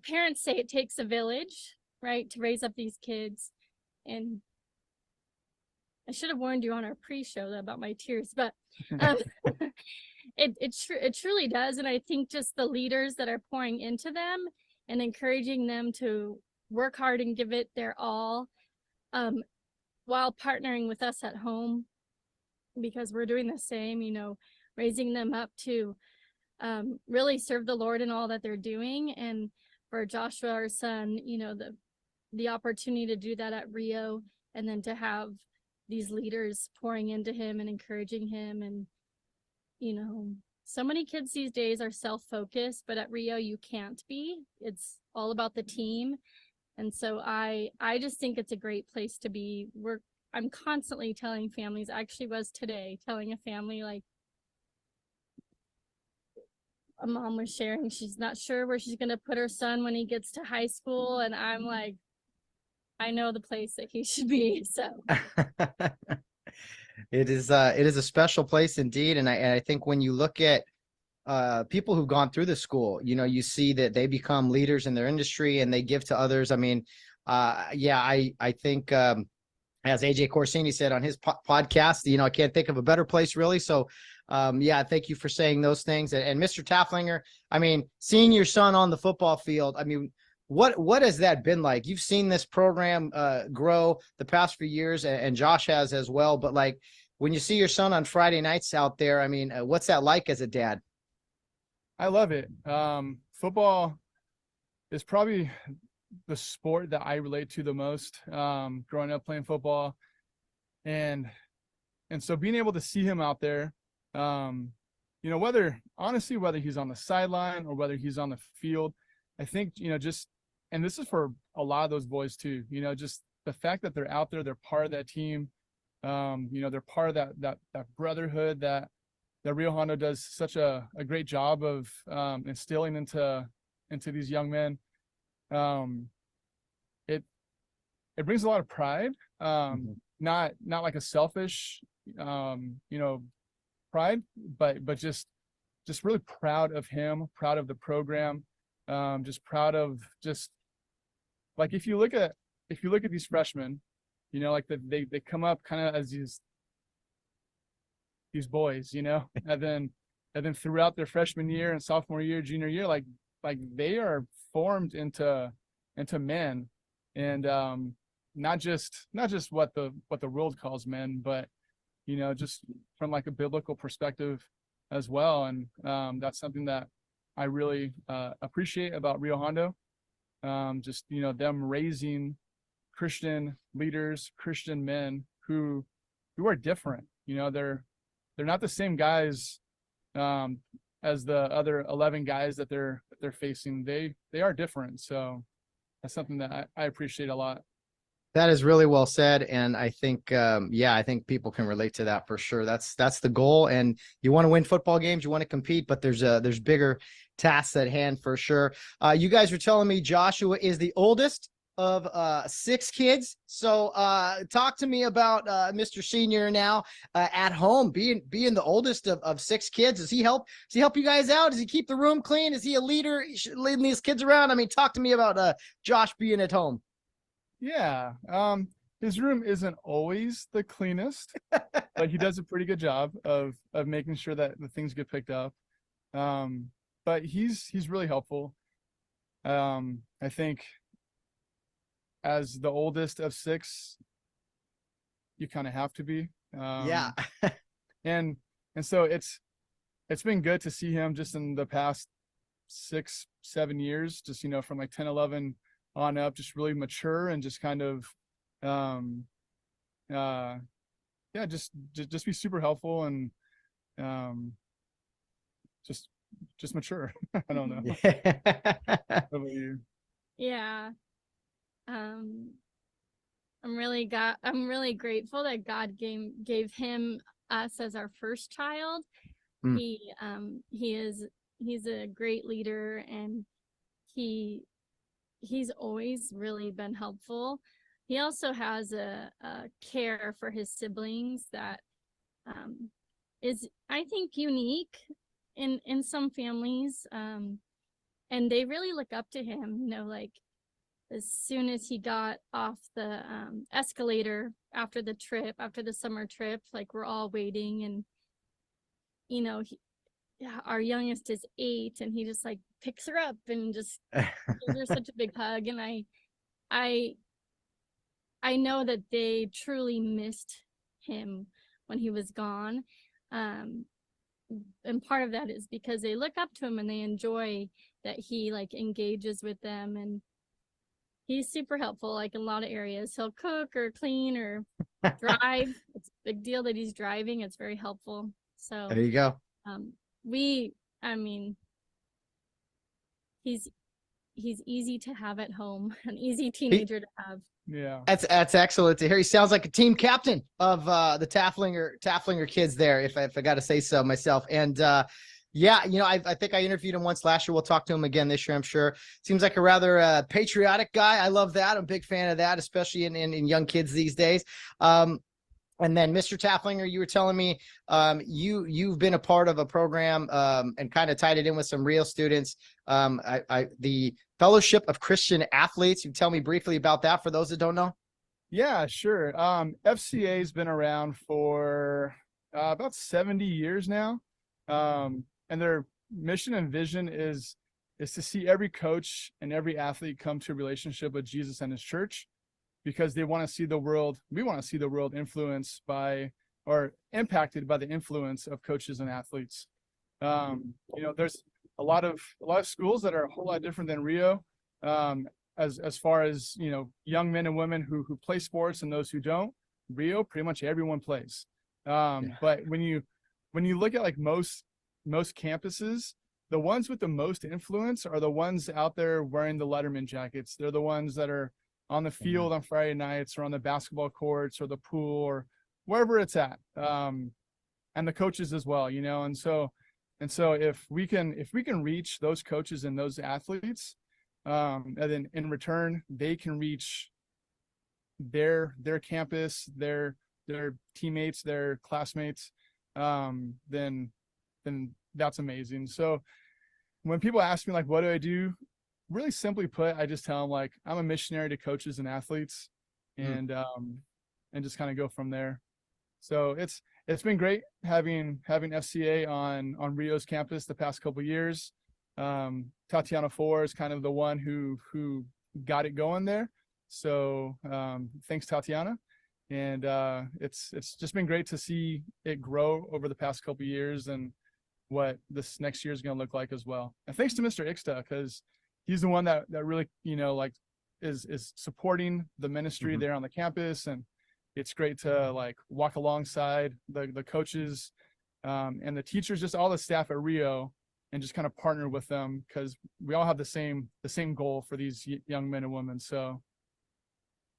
parents say it takes a village, right, to raise up these kids. And I should have warned you on our pre-show about my tears, but it truly does. And I think just the leaders that are pouring into them and encouraging them to work hard and give it their all, while partnering with us at home, because we're doing the same, raising them up to really serve the Lord in all that they're doing. And for Joshua, our son, the opportunity to do that at Rio, and then to have these leaders pouring into him and encouraging him. And, so many kids these days are self-focused, but at Rio you can't be. It's all about the team. And so I just think it's a great place to be. I'm constantly telling families, I actually was today telling a family, like, a mom was sharing, she's not sure where she's going to put her son when he gets to high school. And I'm like, I know the place that he should be. So it is a special place indeed. And I think when you look at people who've gone through the school, you see that they become leaders in their industry and they give to others. I mean, I think as AJ Corsini said on his podcast, I can't think of a better place really. So thank you for saying those things. And Mr. Taflinger, I mean, seeing your son on the football field, I mean, what has that been like? You've seen this program grow the past few years, and Josh has as well. But like when you see your son on Friday nights out there, I mean, what's that like as a dad? I love it. Football is probably the sport that I relate to the most, growing up playing football. And so being able to see him out there, you know, whether he's on the sideline or whether he's on the field, I think, you know, just, and this is for a lot of those boys too, you know, just the fact that they're out there, they're part of that team. You know, they're part of that brotherhood that Rio Hondo does such a great job of instilling into these young men. It brings a lot of pride, not like a selfish, you know, pride, but just really proud of him, proud of the program, just proud of just like if you look at these freshmen, you know, like they come up kind of as these boys, you know, and then throughout their freshman year and sophomore year, junior year, like they are formed into men, and not just what the world calls men, but you know, just from like a biblical perspective as well. And that's something that I really appreciate about Rio Hondo. Just, you know, them raising Christian leaders, Christian men who are different. You know, they're not the same guys as the other 11 guys that they're facing. They are different. So that's something that I appreciate a lot. That is really well said. And I think, I think people can relate to that for sure. That's the goal. And you want to win football games, you want to compete, but there's bigger tasks at hand for sure. You guys were telling me Joshua is the oldest of 6 kids. So talk to me about Mr. Senior now at home, being the oldest of 6 kids. Does he help you guys out? Does he keep the room clean? Is he a leader leading these kids around? I mean, talk to me about Josh being at home. Yeah. His room isn't always the cleanest, but he does a pretty good job of making sure that the things get picked up. But he's really helpful. I think as the oldest of 6, you kind of have to be. Yeah. and so it's been good to see him just in the past 6-7 years, just, you know, from like 10, 11 on up, just really mature and just kind of just be super helpful and just mature. I don't know. How about you? Yeah. I'm really grateful that God gave him us as our first child. He's a great leader, and he's always really been helpful. He also has a care for his siblings that is, I think, unique in some families. And they really look up to him, you know, like as soon as he got off the escalator after the summer trip, like we're all waiting, and you know, our youngest is 8, and he just like picks her up and just gives her such a big hug. And I know that they truly missed him when he was gone. And part of that is because they look up to him and they enjoy that he like engages with them, and he's super helpful, like in a lot of areas. He'll cook or clean or drive. It's a big deal that he's driving. It's very helpful. So there you go. He's easy to have at home, an easy teenager to have. Yeah. That's excellent to hear. He sounds like a team captain of the Tafflinger kids there, if I got to say so myself. And yeah, you know, I think I interviewed him once last year. We'll talk to him again this year, I'm sure. Seems like a rather patriotic guy. I love that. I'm a big fan of that, especially in young kids these days. And then Mr. Tafflinger, you were telling me you've been a part of a program and kind of tied it in with some real students. The Fellowship of Christian Athletes. You can tell me briefly about that for those that don't know? Yeah, sure. FCA has been around for about 70 years now. And their mission and vision is to see every coach and every athlete come to a relationship with Jesus and his church, because they want to see the world. We want to see the world influenced by or impacted by the influence of coaches and athletes. You know, there's a lot of schools that are a whole lot different than Rio. as far as, you know, young men and women who play sports and those who don't, Rio, pretty much everyone plays. But when you look at like most campuses, the ones with the most influence are the ones out there wearing the Letterman jackets. They're the ones that are on the field on Friday nights, or on the basketball courts or the pool or wherever it's at. And the coaches as well, you know. And so if we can reach those coaches and those athletes, and then in return they can reach their campus, their teammates, their classmates, then that's amazing. So when people ask me like, what do I do? Really simply put, I just tell them like, I'm a missionary to coaches and athletes, and just kind of go from there. So it's been great having FCA on Rio's campus the past couple of years. Tatiana Four is kind of the one who got it going there. So thanks, Tatiana. And it's just been great to see it grow over the past couple of years, and what this next year is going to look like as well. And thanks to Mr. Ixta, because he's the one that really, you know, like is supporting the ministry there on the campus. And it's great to like walk alongside the coaches and the teachers, just all the staff at Rio, and just kind of partner with them, because we all have the same goal for these young men and women. So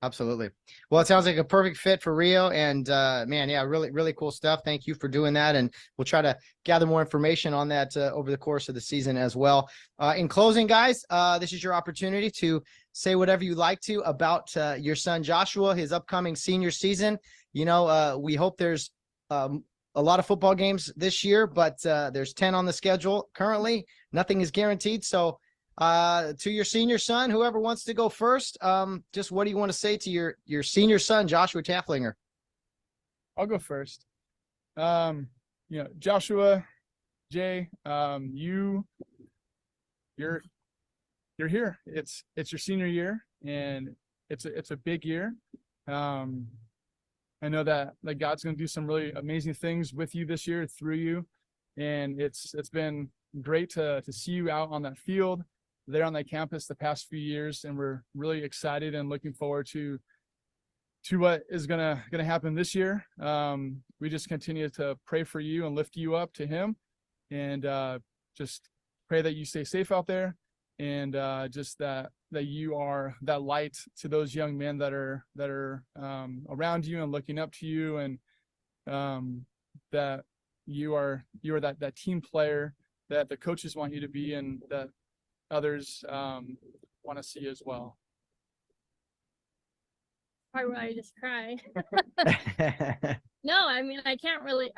absolutely. Well, it sounds like a perfect fit for Rio, and man, yeah, really, really cool stuff. Thank you for doing that. And we'll try to gather more information on that over the course of the season as well. In closing, guys, this is your opportunity to say whatever you like to about your son, Joshua, his upcoming senior season. You know, we hope there's a lot of football games this year, but there's 10 on the schedule currently. Nothing is guaranteed. So to your senior son, whoever wants to go first, just what do you want to say to your senior son, Joshua Taflinger? I'll go first. You know, Joshua, Jay, you're here. It's your senior year, and it's a big year. I know that God's going to do some really amazing things with you this year, through you, and it's been great to see you out on that field, there on that campus the past few years, and we're really excited and looking forward to what is gonna happen this year. We just continue to pray for you and lift you up to Him, and just pray that you stay safe out there, and just that you are that light to those young men that are around you and looking up to you, and that you are that team player that the coaches want you to be, and that others want to see as well. Why would I just cry? No, I mean, I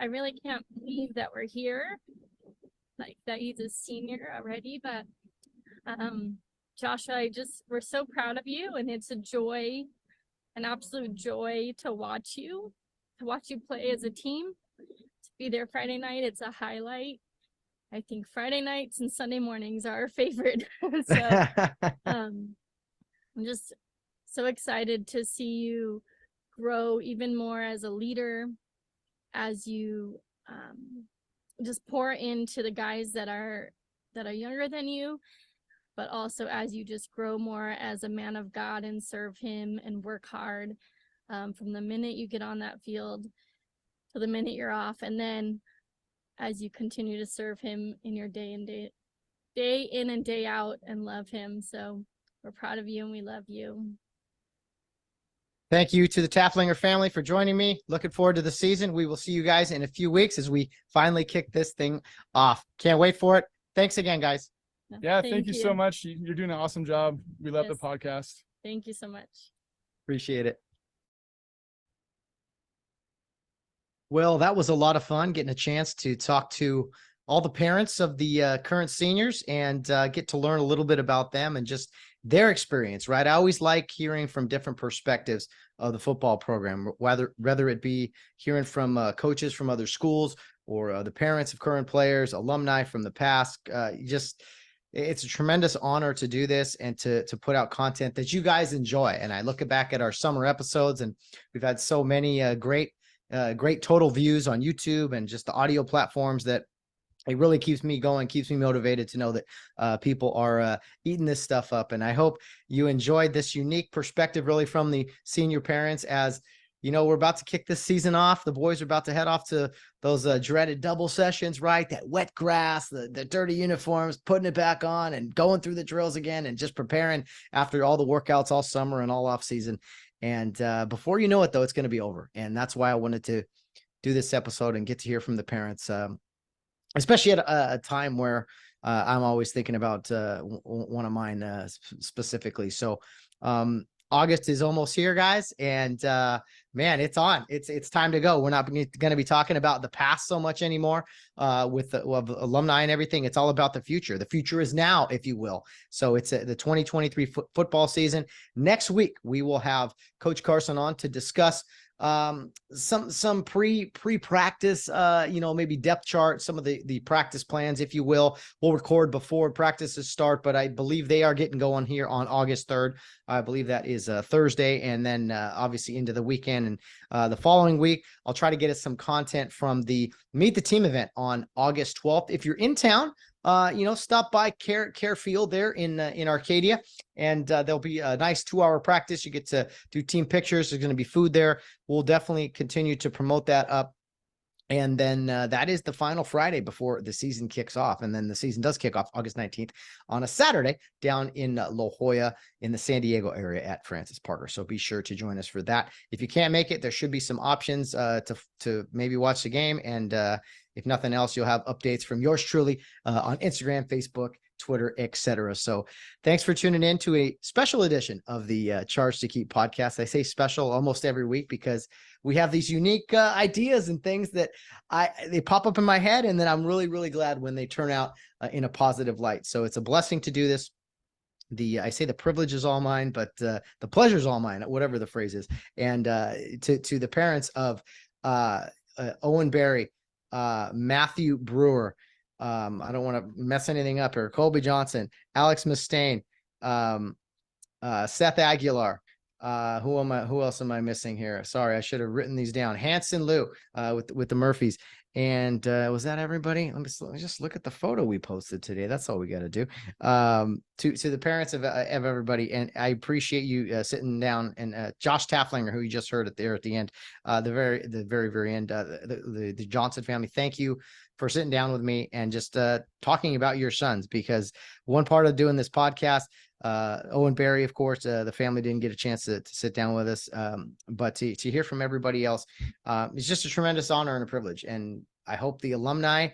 really can't believe that we're here, like that he's a senior already. But Joshua, we're so proud of you, and it's a joy, an absolute joy to watch you play as a team, to be there Friday night. It's a highlight. I think Friday nights and Sunday mornings are our favorite. So I'm just so excited to see you grow even more as a leader, as you just pour into the guys that are younger than you, but also as you just grow more as a man of God and serve Him and work hard from the minute you get on that field to the minute you're off, and then as you continue to serve Him in your day in and day out, and love Him. So we're proud of you and we love you. Thank you to the Taflinger family for joining me. Looking forward to the season. We will see you guys in a few weeks as we finally kick this thing off. Can't wait for it. Thanks again, guys. Yeah, thank you so much. You're doing an awesome job. We love the podcast. Thank you so much. Appreciate it. Well, that was a lot of fun, getting a chance to talk to all the parents of the current seniors and get to learn a little bit about them and just their experience, right? I always like hearing from different perspectives of the football program, whether it be hearing from coaches from other schools, or the parents of current players, alumni from the past. It's a tremendous honor to do this and to put out content that you guys enjoy. And I look back at our summer episodes, and we've had so many great total views on YouTube and just the audio platforms that it really keeps me going, keeps me motivated to know that people are eating this stuff up. And I hope you enjoyed this unique perspective really from the senior parents. As you know, we're about to kick this season off. The boys are about to head off to those dreaded double sessions, right? That wet grass, the dirty uniforms, putting it back on and going through the drills again and just preparing after all the workouts all summer and all off season. And before you know it, though, it's going to be over. And that's why I wanted to do this episode and get to hear from the parents, especially at a time where I'm always thinking about one of mine specifically. So August is almost here, guys. And man, it's on. It's time to go. We're not going to be talking about the past so much anymore with alumni and everything. It's all about the future. The future is now, if you will. So it's the 2023 football season. Next week, we will have Coach Carson on to discuss some pre-practice, maybe depth chart, some of the practice plans, if you will. We'll record before practices start, but I believe they are getting going here on August 3rd. I believe that is Thursday, and then obviously into the weekend and the following week. I'll try to get us some content from the Meet the Team event on August 12th. If you're in town, stop by Care Field there in Arcadia, and there'll be a nice 2-hour practice. You get to do team pictures. There's going to be food there. We'll definitely continue to promote that up. And then that is the final Friday before the season kicks off. And then the season does kick off August 19th on a Saturday down in La Jolla in the San Diego area at Francis Parker. So be sure to join us for that. If you can't make it, there should be some options to maybe watch the game. And if nothing else, you'll have updates from yours truly on Instagram, Facebook, Twitter, etc. So thanks for tuning in to a special edition of the Charge to Keep podcast. I say special almost every week because we have these unique ideas and things that they pop up in my head, and then I'm really, really glad when they turn out in a positive light. So it's a blessing to do this. I say the privilege is all mine, but the pleasure is all mine, whatever the phrase is. And to the parents of Owen Barry, Matthew Brewer, I don't want to mess anything up here, Colby Johnson, Alex Mustaine, Seth Aguilar, who else am I missing here? Sorry, I should have written these down. Hanson Liu with the Murphys. And was that everybody? Let me just look at the photo we posted today. That's all we got to do. To the parents of everybody, and I appreciate you sitting down. And Josh Tafflinger, who you just heard at the end, the very end, the Johnson family. Thank you for sitting down with me and just talking about your sons, because one part of doing this podcast, Owen Barry, of course, the family didn't get a chance to sit down with us, but to hear from everybody else, it's just a tremendous honor and a privilege. And I hope the alumni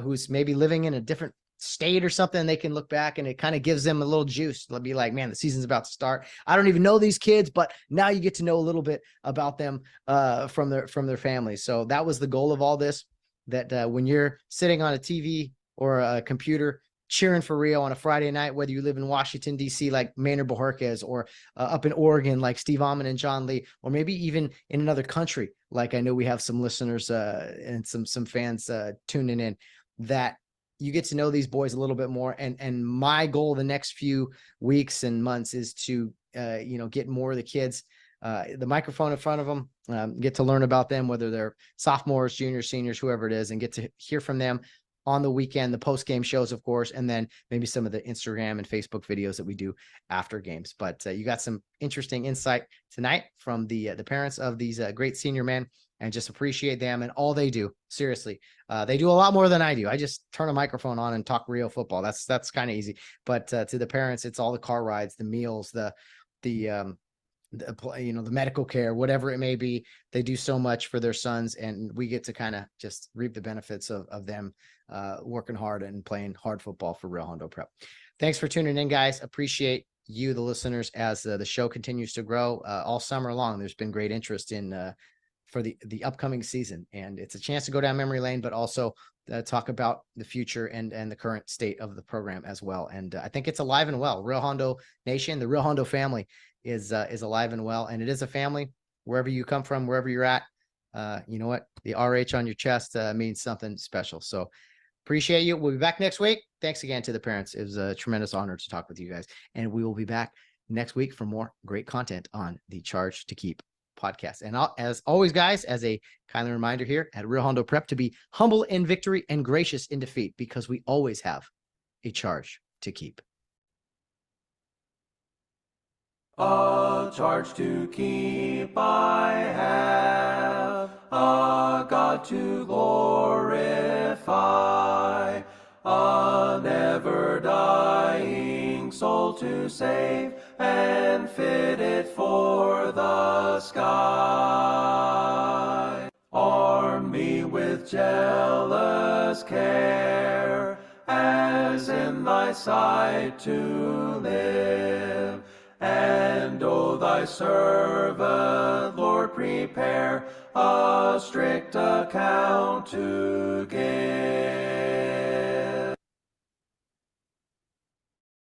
who's maybe living in a different state or something, they can look back and it kind of gives them a little juice. They'll be like, man, the season's about to start. I don't even know these kids, but now you get to know a little bit about them from their families. So that was the goal of all this, that when you're sitting on a TV or a computer cheering for Rio on a Friday night, whether you live in Washington, D.C., like Maynard Bojorquez, or up in Oregon, like Steve Almond and John Lee, or maybe even in another country, like I know we have some listeners and some fans tuning in, that you get to know these boys a little bit more. And my goal the next few weeks and months is to, get more of the kids, the microphone in front of them, get to learn about them, whether they're sophomores, juniors, seniors, whoever it is, and get to hear from them on the weekend, the post-game shows, of course, and then maybe some of the Instagram and Facebook videos that we do after games. But you got some interesting insight tonight from the parents of these great senior men, and just appreciate them and all they do. Seriously, they do a lot more than I do. I just turn a microphone on and talk Rio football. That's kind of easy. But to the parents, it's all the car rides, the meals, the medical care, whatever it may be. They do so much for their sons, and we get to kind of just reap the benefits of them working hard and playing hard football for Rio Hondo Prep. Thanks for tuning in, guys. Appreciate you, the listeners, as the show continues to grow all summer long. There's been great interest in for the upcoming season, and it's a chance to go down memory lane, but also talk about the future and the current state of the program as well. And I think it's alive and well. Rio Hondo Nation, the Rio Hondo family is alive and well, and it is a family wherever you come from, wherever you're at. You know what? The RH on your chest means something special. So appreciate you. We'll be back next week. Thanks again to the parents. It was a tremendous honor to talk with you guys, and we will be back next week for more great content on the Charge to Keep podcast. And as always, guys, as a kindly reminder here at Real Hondo Prep, to be humble in victory and gracious in defeat, because we always have a charge to keep. A charge to keep I have, a God to glorify, a never-dying soul to save, and fit it for the sky. Arm me with jealous care, as in thy sight to live. And O thy servant, Lord, prepare a strict account to give.